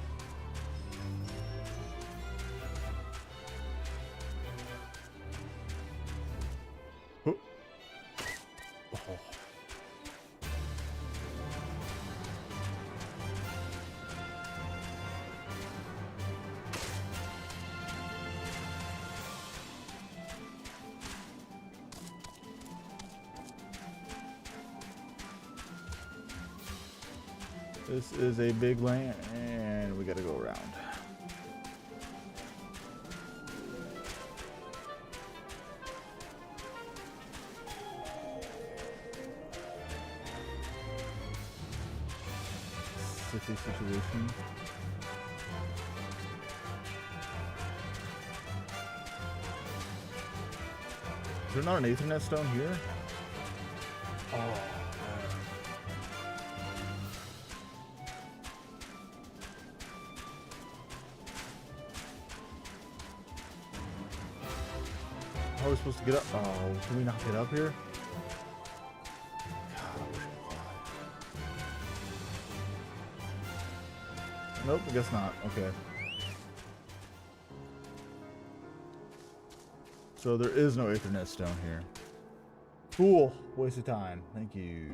This is a big land, and we gotta go around. City situation. Is there not an Ethernet stone here? Oh. How are we supposed to get up? Oh, can we not get up here? God, I wish I could. Nope, I guess not. Okay. So there is no Ethernet stone here. Cool. Waste of time. Thank you.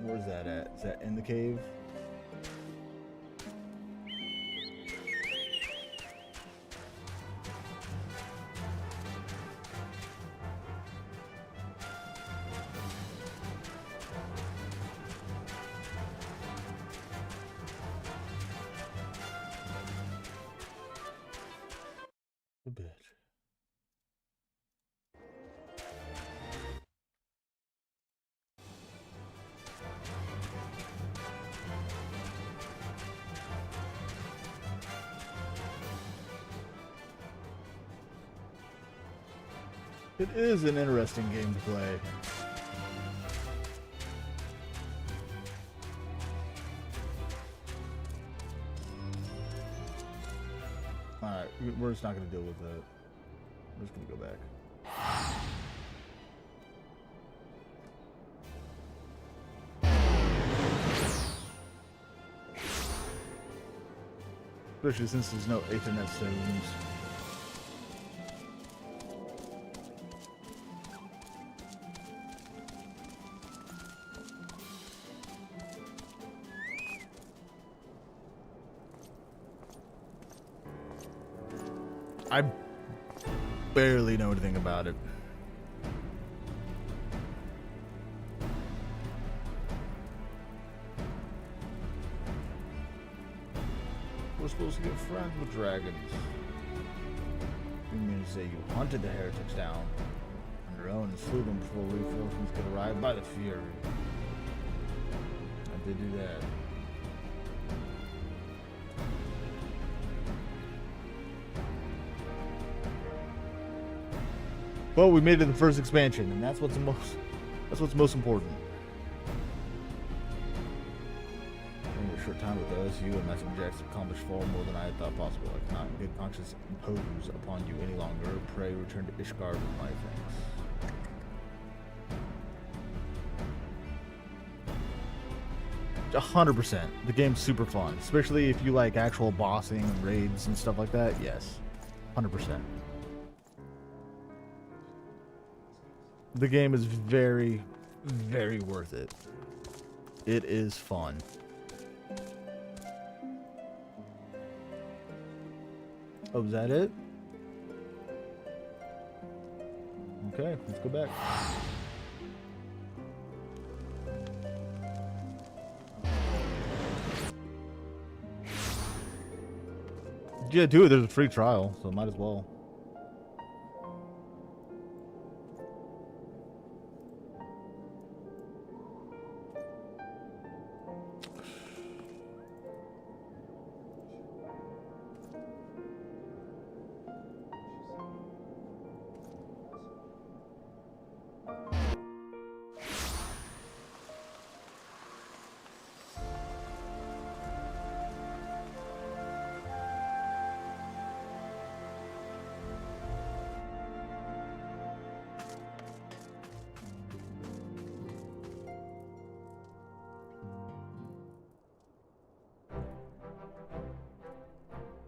Where's that at? Is that in the cave? A bit. It is an interesting game to play. Alright, we're just not going to deal with that. We're just going to go back. Especially since there's no Ethernet stones. I barely know anything about it. We're supposed to get friends with dragons. You mean to say you hunted the heretics down on your own and slew them before reinforcements could arrive by the Fury? I did do that. Well, we made it to the first expansion, and that's what's most important. In a short time with us, you and Master Jax accomplished far more than I had thought possible. I cannot in good conscience impose upon you any longer. Pray return to Ishgard with my thanks. 100%. The game's super fun, especially if you like actual bossing and raids and stuff like that. Yes, 100%. The game is very, very worth it. It is fun. Oh, is that it? Okay, let's go back. Yeah, dude, there's a free trial, so might as well.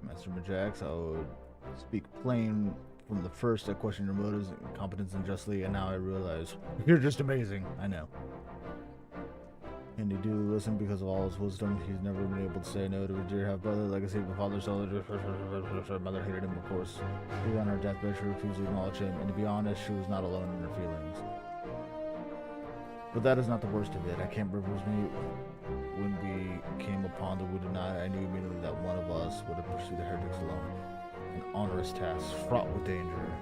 Master Majax, I would speak plain from the first. I questioned your motives and competence unjustly, and now I realize you're just amazing. I know. And you do listen because of all his wisdom. He's never been able to say no to a dear half brother, legacy of a father, so mother hated him, of course. He was on her deathbed, she refused to acknowledge him, and to be honest, she was not alone in her feelings. But that is not the worst of it. I can't reverse me. When we came upon the wounded knight, I knew immediately that one of us would have pursued the heretics alone. An onerous task, fraught with danger.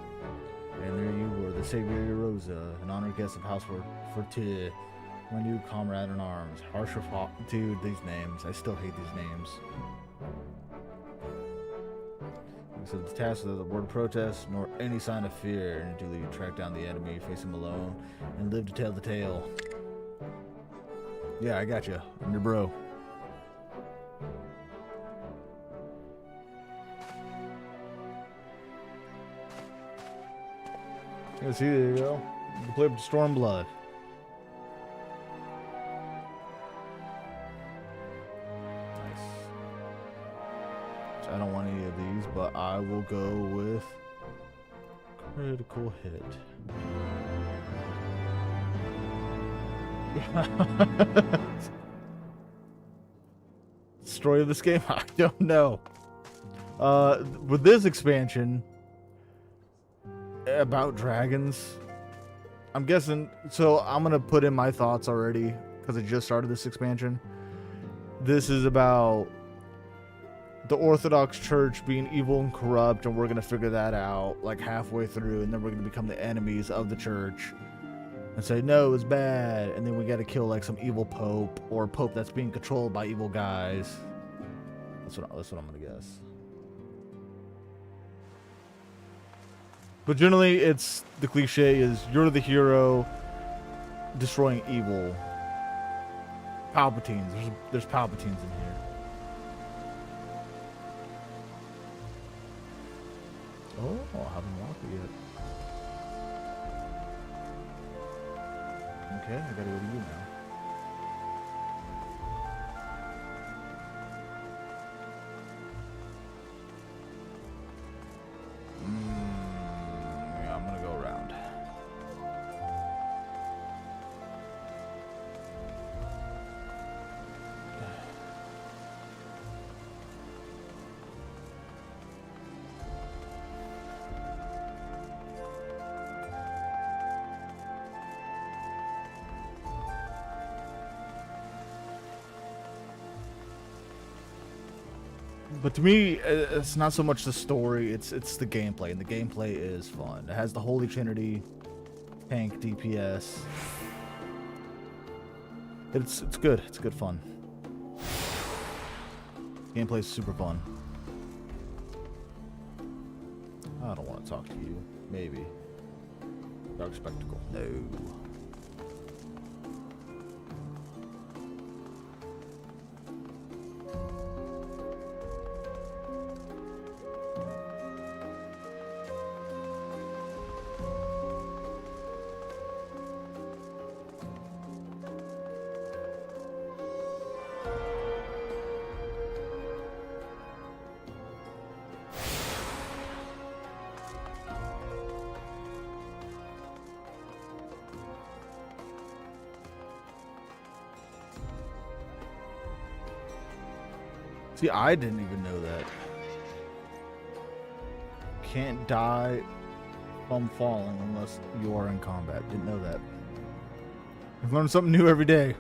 And there you were, the savior Rosa, an honored guest of Heavensward for Tyr, my new comrade in arms. Harsher fought. Dude, these names. I still hate these names. So the task of the word of protest, nor any sign of fear, and duly track down the enemy, face him alone, and live to tell the tale. Yeah, I got you. I'm your bro. Yeah, see, there you go. You can play up to Stormblood. I don't want any of these, but I will go with critical hit. Story of this game? I don't know. With this expansion about dragons, I'm guessing. So I'm gonna put in my thoughts already because I just started this expansion. This is about the Orthodox Church being evil and corrupt, and we're going to figure that out like halfway through, and then we're going to become the enemies of the church and say, no, it's bad, and then we got to kill like some evil pope or a pope that's being controlled by evil guys. That's what I'm going to guess. But generally, it's the cliche is you're the hero destroying evil. Palpatines. There's Palpatines in here. Oh, I haven't walked it yet. Okay, I gotta go to you now. Yeah, I'm gonna go around. But to me, it's not so much the story, it's the gameplay, and the gameplay is fun. It has the Holy Trinity, tank, DPS. It's good. It's good fun. Gameplay is super fun. I don't want to talk to you. Maybe. Dark Spectacle. No. See, I didn't even know that. Can't die from falling unless you are in combat. Didn't know that. I've learned something new every day.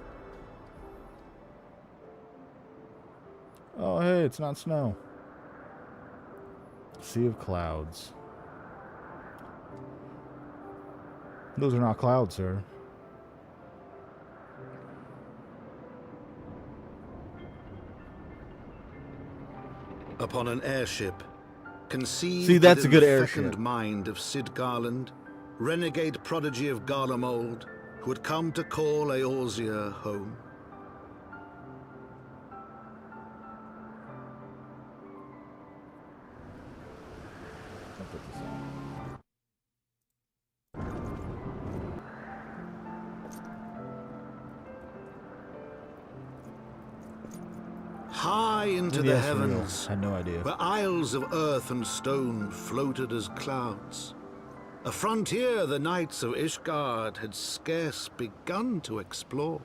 Oh, hey, it's not snow. Sea of clouds. Those are not clouds, sir. Upon an airship, conceived See, that's a within good the airship. fecund mind of Sid Garland, renegade prodigy of Garlemald, who had come to call Eorzea home. I'll put this on. High into Maybe the that's real. heavens, I had no idea. where isles of earth and stone floated as clouds. A frontier the knights of Ishgard had scarce begun to explore.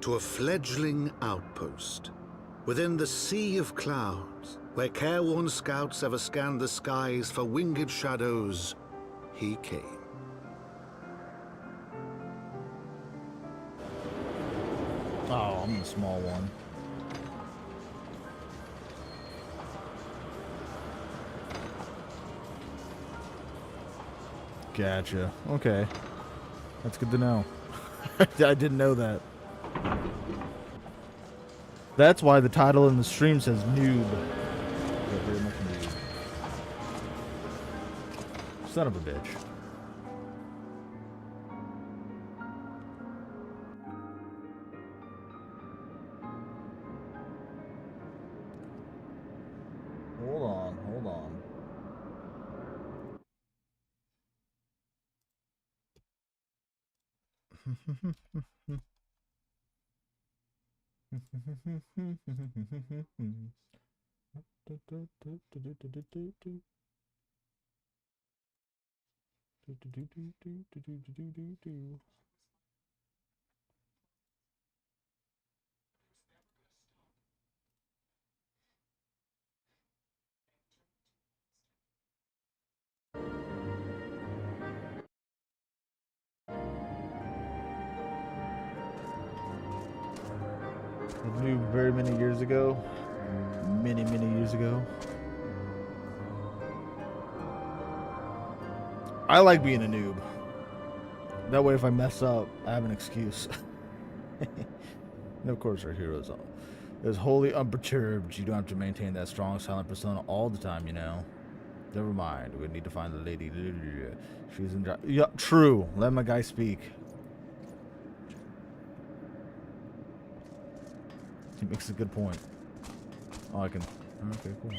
To a fledgling outpost, within the sea of clouds, where careworn scouts ever scanned the skies for winged shadows, he came. Oh, I'm the small one. Gotcha. Okay. That's good to know. I didn't know that. That's why the title in the stream says NOOB. Yeah, very much noob. Son of a bitch. Hold on, hold on. I knew very many years ago. Many years ago. I like being a noob. That way if I mess up, I have an excuse. And of course our heroes is wholly unperturbed. You don't have to maintain that strong silent persona all the time, you know. Never mind. We need to find the lady. She's in. Yeah, true. Let my guy speak. He makes a good point. Oh, I can. Okay, cool.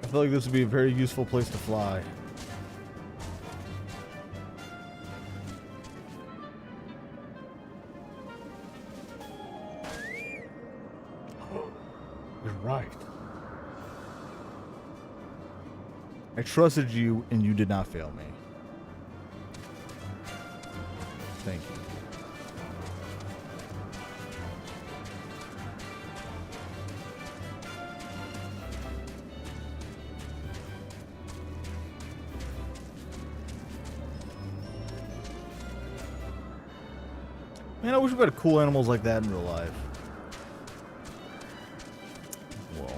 I feel like this would be a very useful place to fly. You're right. I trusted you and you did not fail me. Thank you. Man, I wish we had cool animals like that in real life. Well.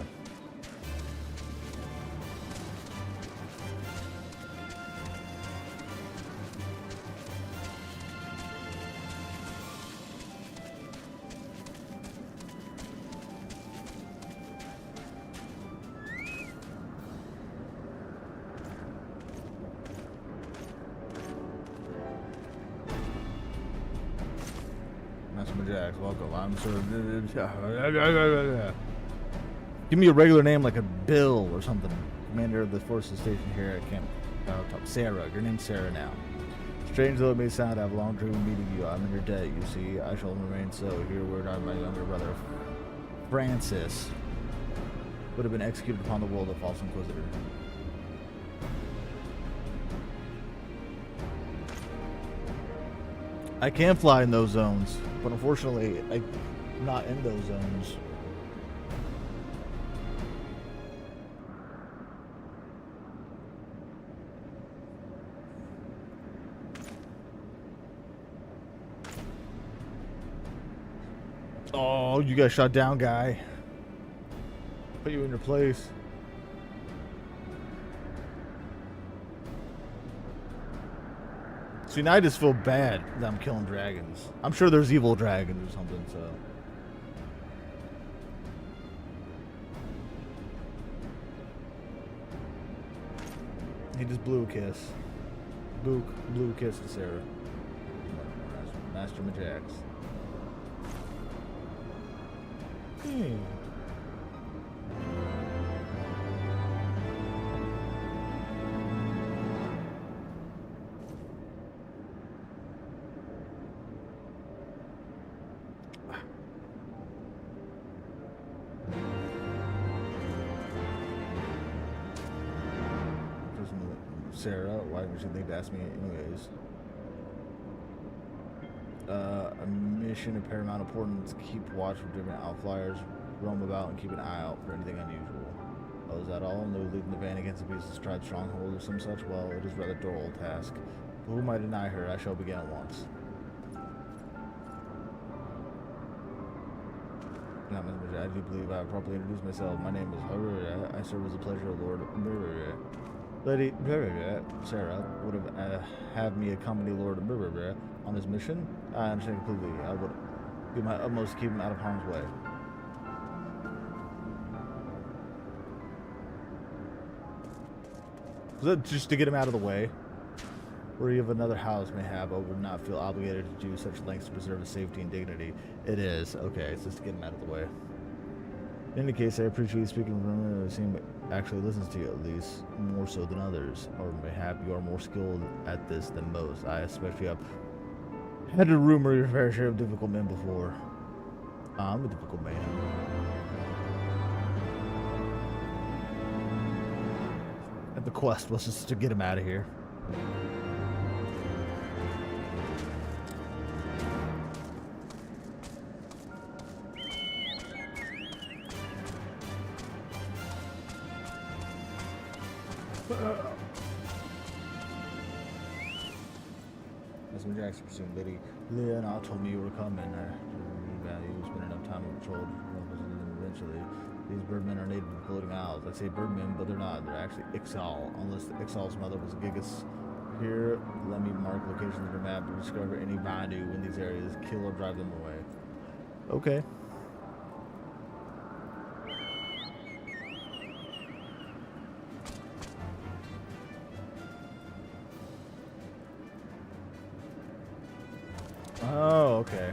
Jack, welcome. I'm sort of. Give me a regular name like a Bill or something. commander of the forces stationed here at Camp Top. Sarah, your name's Sarah now. Strange though it may sound, I have a long dream of meeting you. I'm in your debt, you see. I shall remain so. Here word on my younger brother, Francis, would have been executed upon the will of the false inquisitor. I can fly in those zones, but unfortunately, I'm not in those zones. Oh, you got shot down, guy. Put you in your place. See, now I just feel bad that I'm killing dragons. I'm sure there's evil dragons or something, so. He just blew a kiss. Blew a kiss to Sarah. Master Majax. Sarah, why would you think to ask me anyways? A mission of paramount importance. Keep watch for different outflyers, roam about, and keep an eye out for anything unusual. Oh, is that all? No leading the van against the beast's tribe stronghold or some such? Well, it is rather a dull task. But who might deny her? I shall begin at once. Not much, I do believe I have properly introduced myself. My name is Harura. I serve as the pleasure of Lord Murray. Lady Sarah would have me accompany Lord Murray on his mission. I understand completely. I would do my utmost to keep him out of harm's way. Was that just to get him out of the way? Or you have another house may have, but would not feel obligated to do such lengths to preserve his safety and dignity. It is. Okay, it's just to get him out of the way. In any case, I appreciate you speaking from him. It seems actually listens to you, at least more so than others. Or mayhap you are more skilled at this than most. I especially have had to rumor your fair share of difficult men before. I'm a difficult man. And the quest was just to get him out of here. Mr. Jackson presumed that Leah and I told me you were coming. You spent enough time on patrol. Eventually, these birdmen are native to floating isles. I say birdmen, but they're not. They're actually Ixal, unless the Ixal's mother was a Gigas. Here, let me mark locations on your map to discover any Vandu in these areas. Kill or drive them away. Okay. Oh, okay.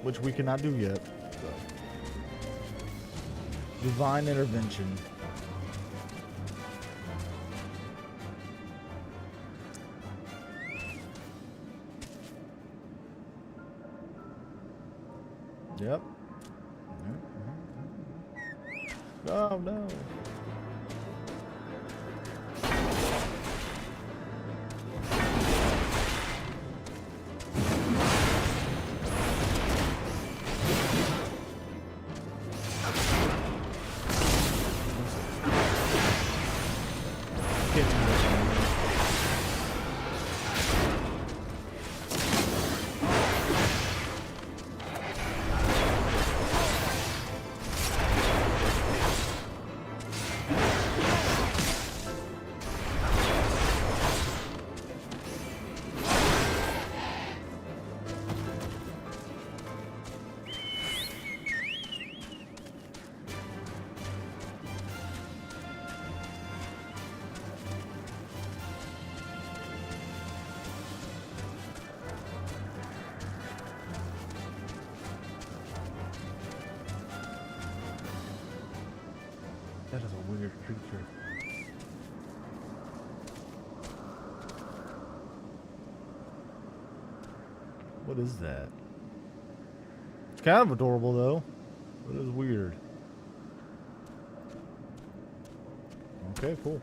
Which we cannot do yet. So. Divine intervention. Yep. Oh no. That is a weird creature. What is that? It's kind of adorable though. But it is weird. Okay, cool.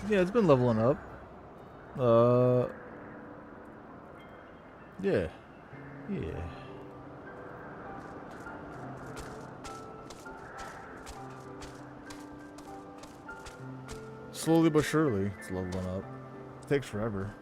Yeah, it's been leveling up. Yeah. Yeah. Slowly but surely, it's leveling up. It takes forever.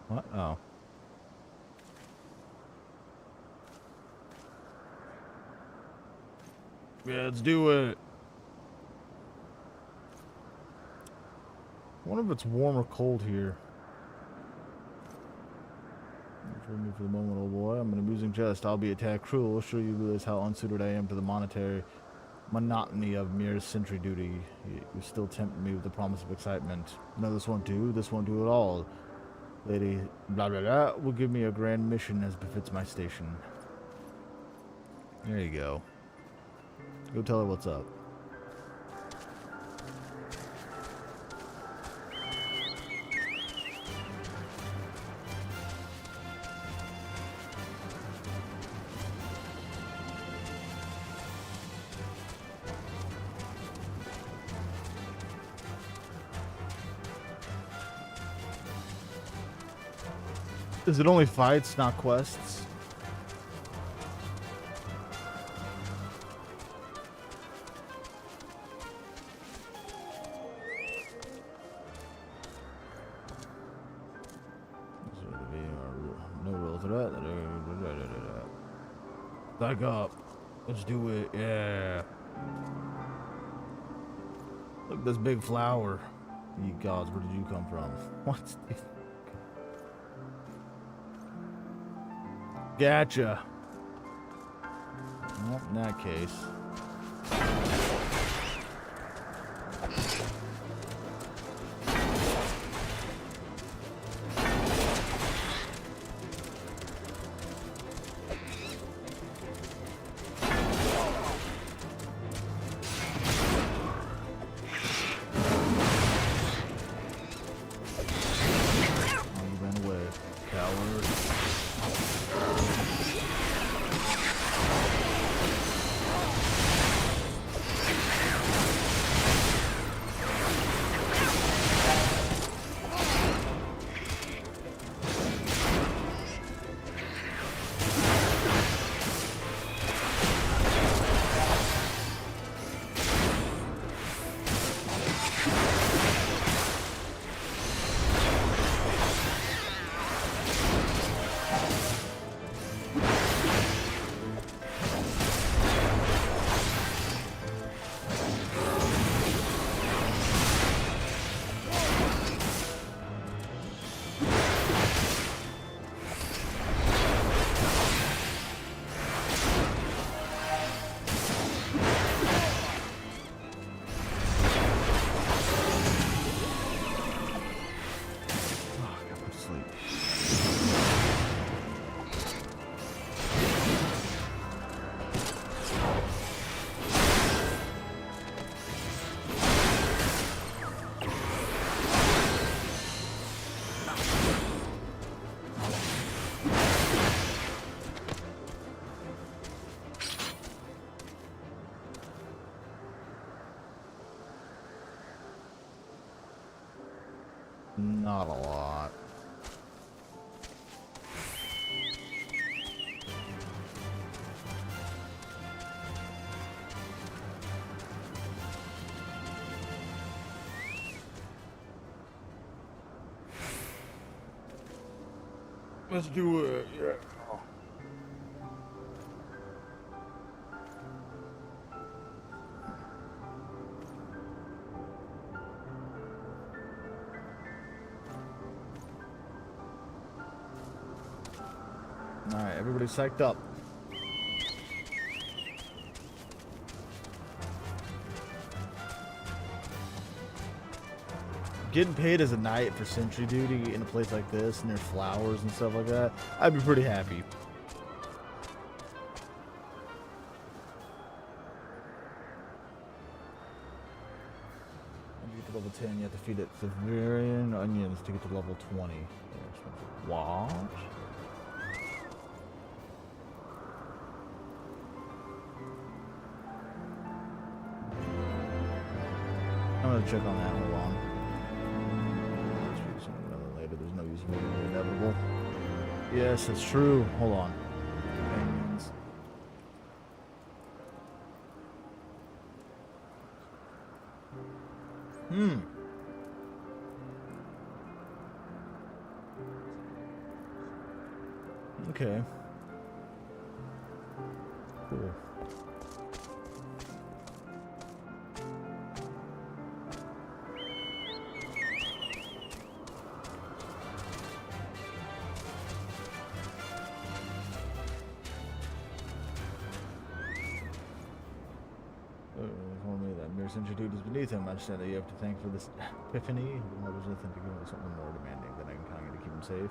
What? Oh. Yeah, let's do it. I wonder if it's warm or cold here. For me for the moment, old boy. I'm an amusing jest. I'll be a tad cruel. I'll show you realize how unsuited I am to the monotony of mere sentry duty. You still tempt me with the promise of excitement. No, this won't do. This won't do at all. Lady blah blah blah will give me a grand mission as befits my station. There you go. Go tell her what's up. Is it only fights, not quests? No rules to that. Back up. Let's do it. Yeah. Look at this big flower. Ye gods, where did you come from? What? Gotcha. Well, in that case. Not a lot. Let's do it. Yeah. Alright, everybody psyched up. Getting paid as a knight for sentry duty in a place like this, and there's flowers and stuff like that, I'd be pretty happy. When you get to level 10, you have to feed it Severian onions to get to level 20. What? I'm gonna check on that. Hold on. Let's read something rather later. There's no use of moving the inevitable. Yes, it's true. Hold on. Companions. Okay. Cool. Told me that mere sentry duty is beneath him. I understand that you have to thank for this epiphany. Well, there's nothing to give him something more demanding than I can kind of keep him safe.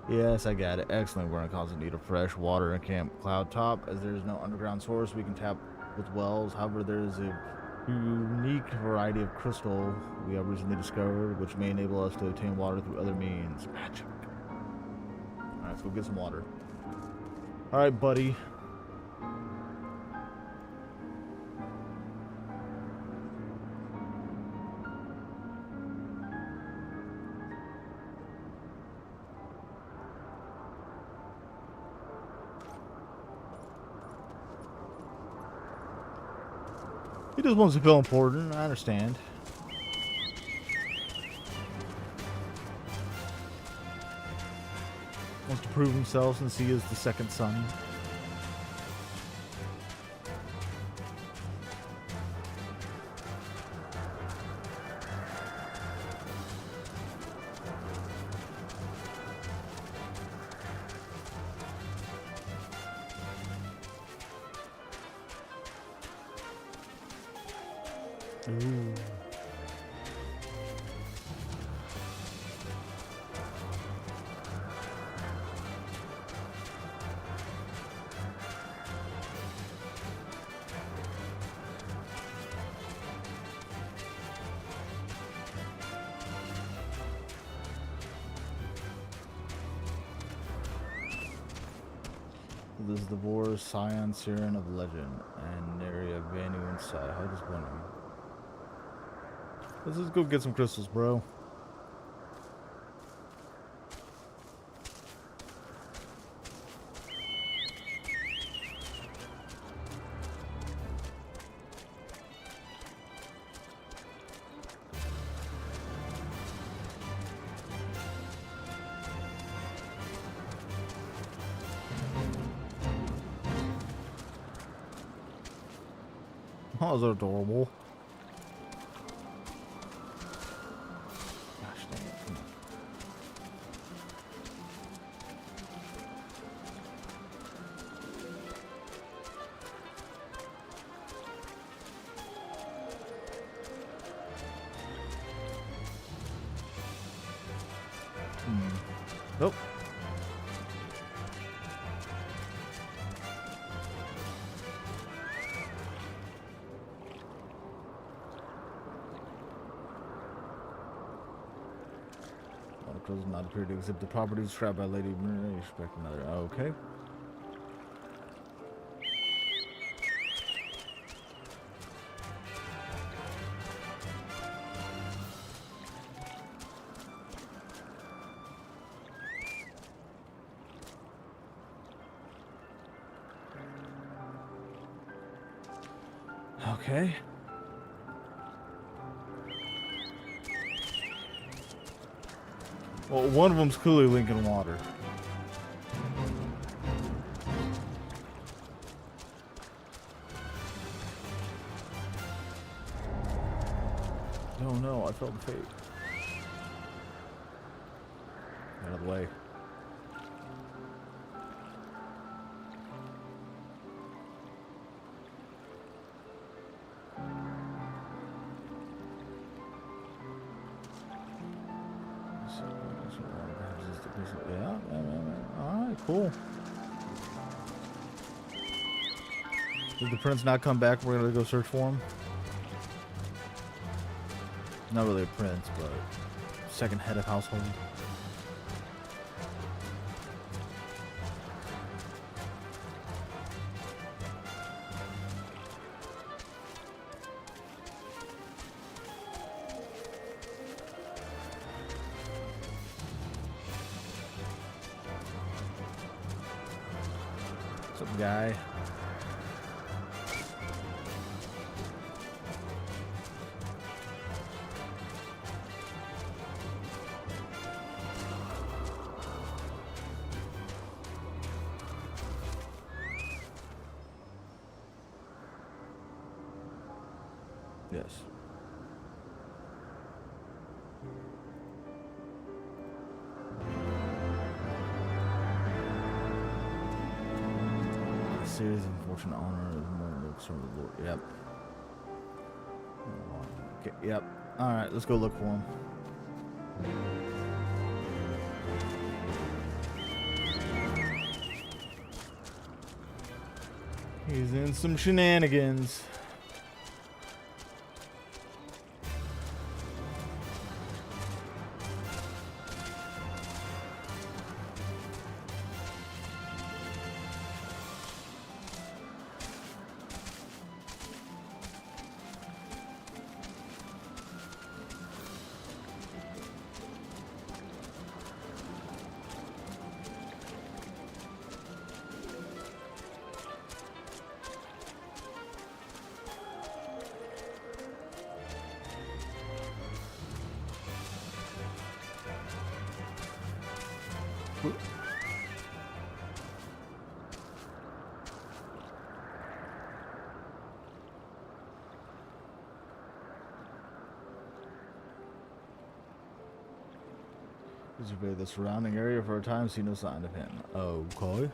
Yes, I got it. Excellent. We're in constant need of fresh water in Camp Cloud Top. As there is no underground source we can tap with wells. However, there is a unique variety of crystal we have recently discovered, which may enable us to obtain water through other means. Magic. Alright, let's go get some water. Alright, buddy. He just wants to feel important. I understand. Wants to prove himself since he is the second son. Ooh. This is the Vor Scion Siren of Legend and area venue inside. How does one? Let's just go get some crystals, bro. Oh, those are adorable. Gosh dang it. Come on. Nope. Does not appear to exhibit the properties described by Lady Maria. You expect another. Okay. Okay. Well, one of them's clearly Lincoln Water. Oh no, I felt the fate. Get out of the way. Yeah. Alright, cool. Did the prince not come back? We're gonna go search for him. Not really a prince, but second head of household. What's up, guy? Yes. A series of unfortunate honor is more than the concern of the Lord. Yep. Okay, yep. Alright, let's go look for him. He's in some shenanigans. Survey the surrounding area for a time, see no sign of him. Okay.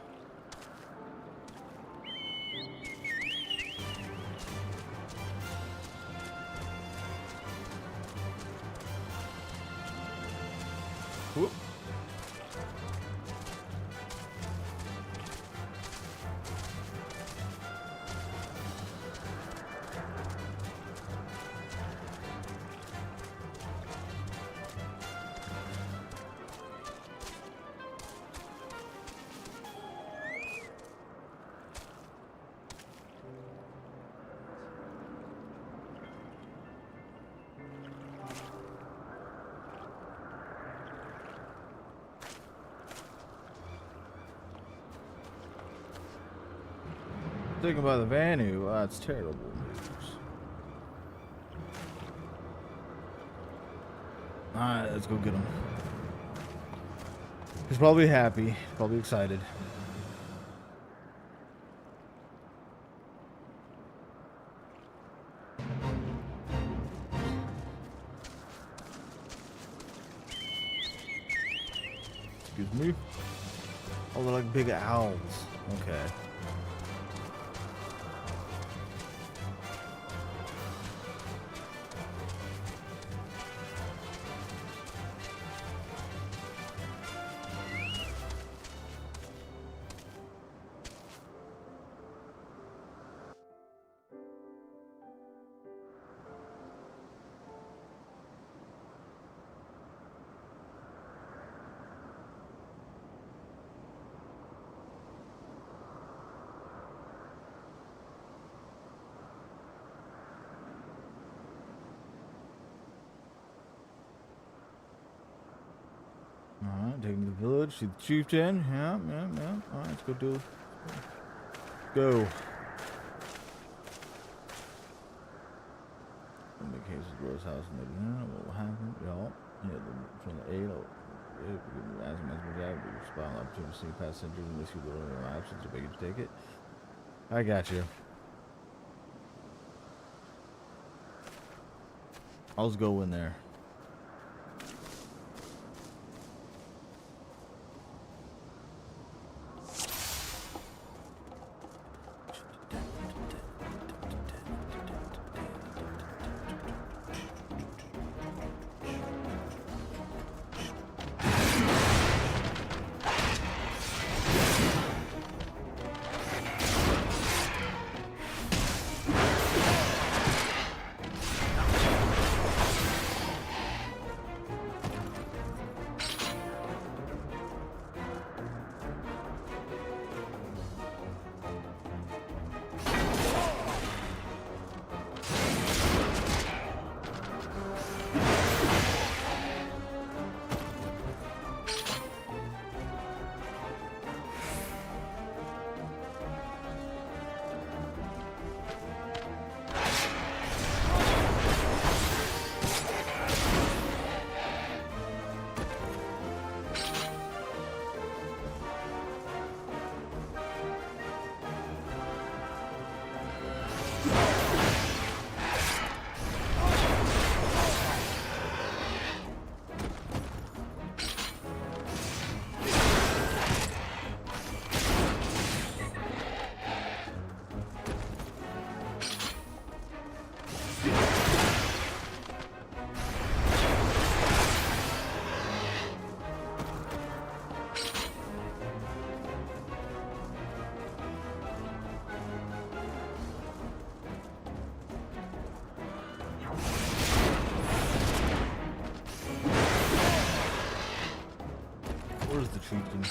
Taken by the Vanu. That's terrible news. Alright, let's go get him. He's probably happy, probably excited. Excuse me. Oh, they're like big owls. Okay. Alright, taking the village, see the chieftain. Yeah. Alright, let's go do it. Go. In the case of Rose House, what will happen? Y'all, from the 8, as much as that, we spot an opportunity to see passengers and issue the order of absence, or beg you to take it. I got you. I'll just go in there. Where's the chieftain?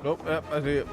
Nope, yep, I see it.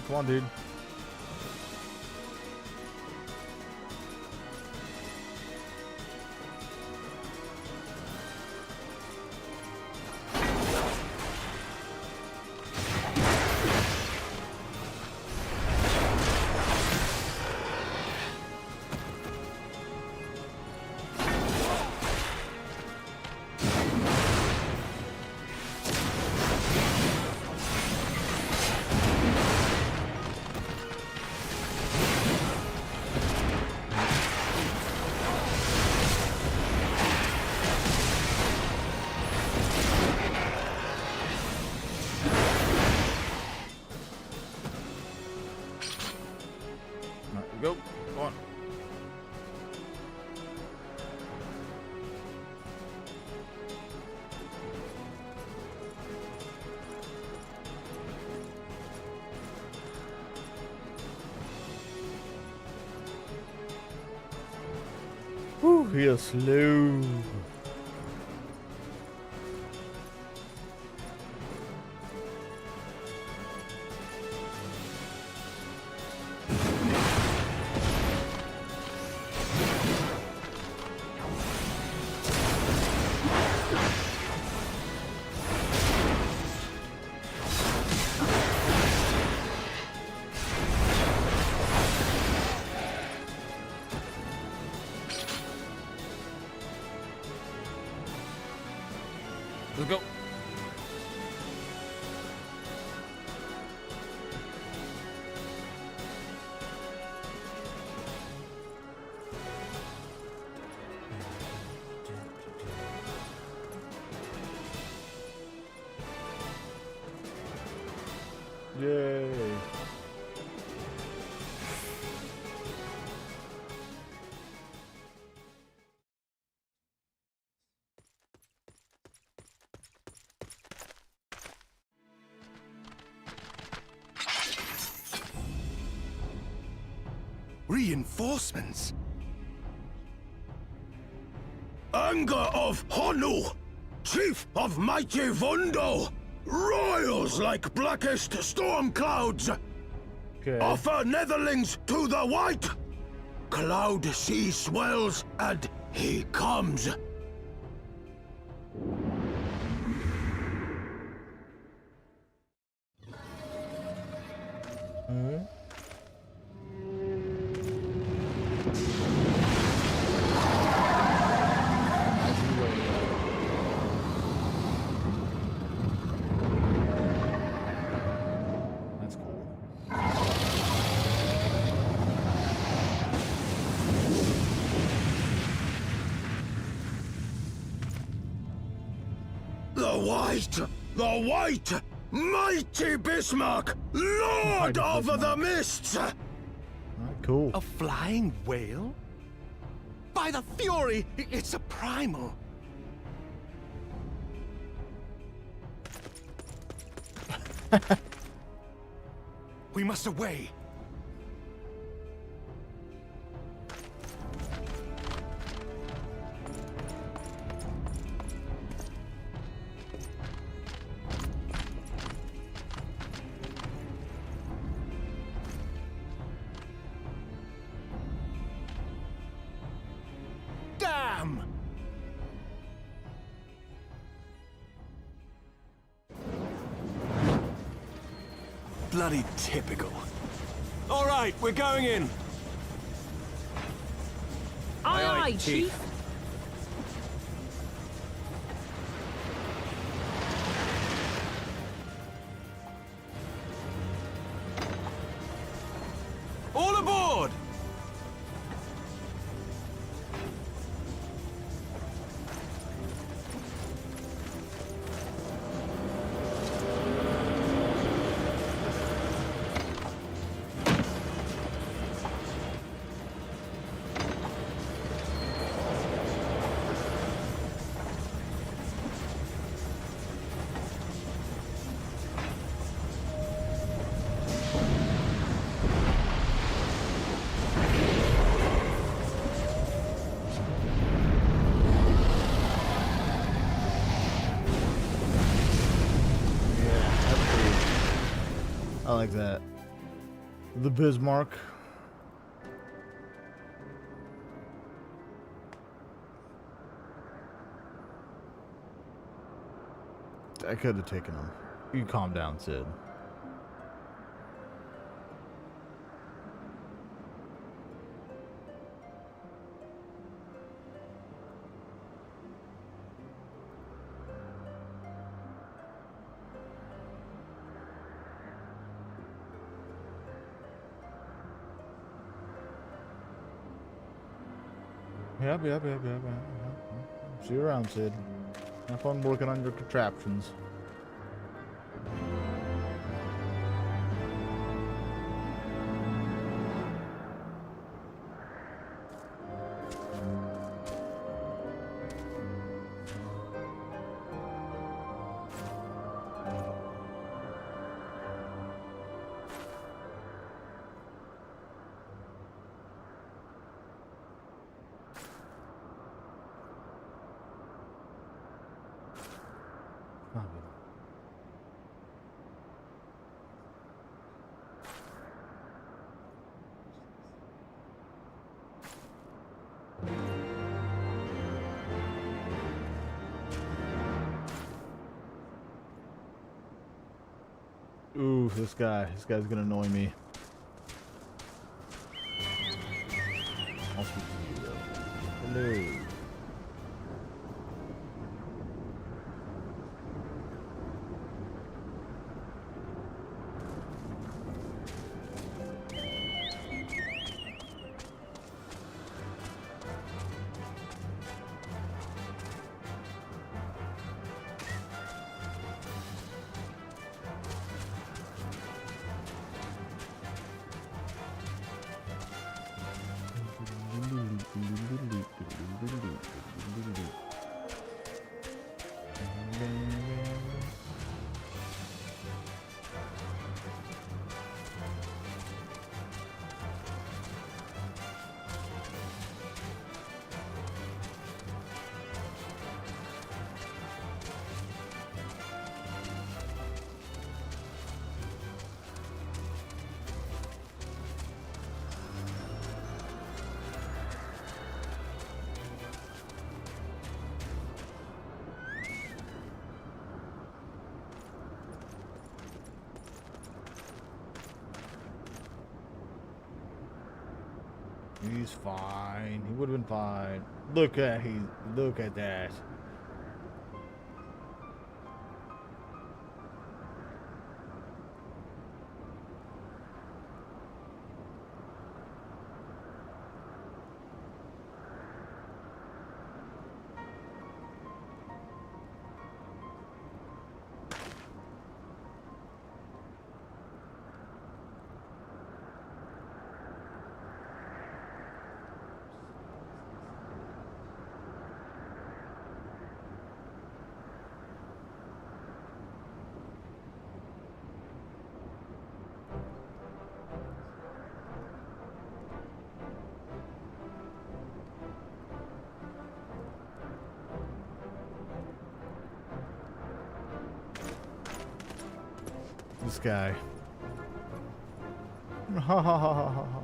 Come on, dude. Go. Go on. Whew, he is slow. Let's go. Yay. Reinforcements? Anger of Honu, chief of mighty Vondo, royals like blackest storm clouds. Okay. Offer netherlings to the white. Cloud sea swells and he comes. That's cool. The white, mighty Bismarck, lord of the mists. Alright, cool. A flying whale? By the Fury, it's a primal. We must away. Damn! Bloody typical. All right, we're going in. Aye, aye, Chief. All aboard! I like that. The Bismarck. I could have taken him. You calm down, Sid. Yep. See you around, Sid. Have fun working on your contraptions. Ooh, this guy's gonna annoy me. I'll speak to you though. Hello. He's fine. He would have been fine. Look at that. This guy. Ha ha ha ha ha ha.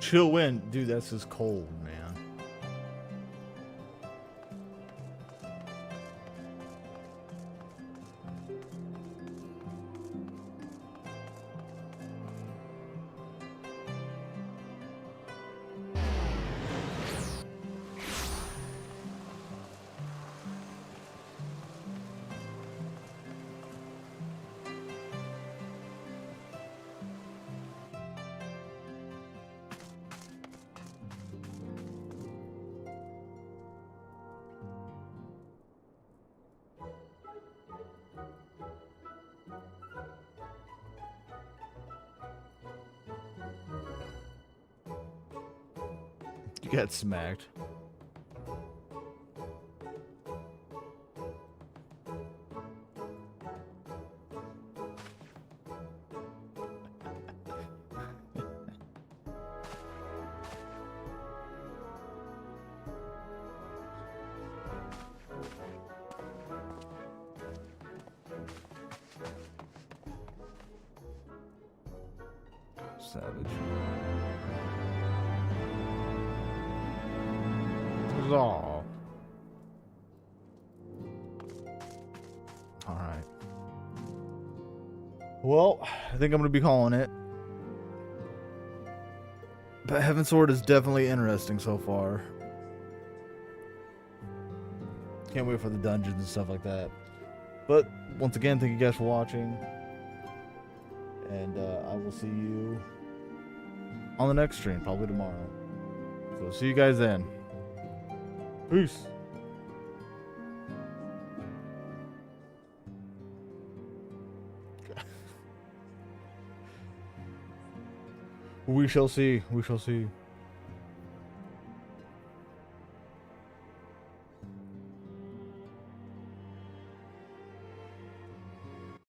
Chill wind. Dude, that's just cold, man. You got smacked. Savage. Aw. Alright. Well, I think I'm going to be calling it. But Heavensward is definitely interesting so far. Can't wait for the dungeons and stuff like that. But, once again, thank you guys for watching. And I will see you on the next stream, probably tomorrow. So, see you guys then. Peace. We shall see. We shall see.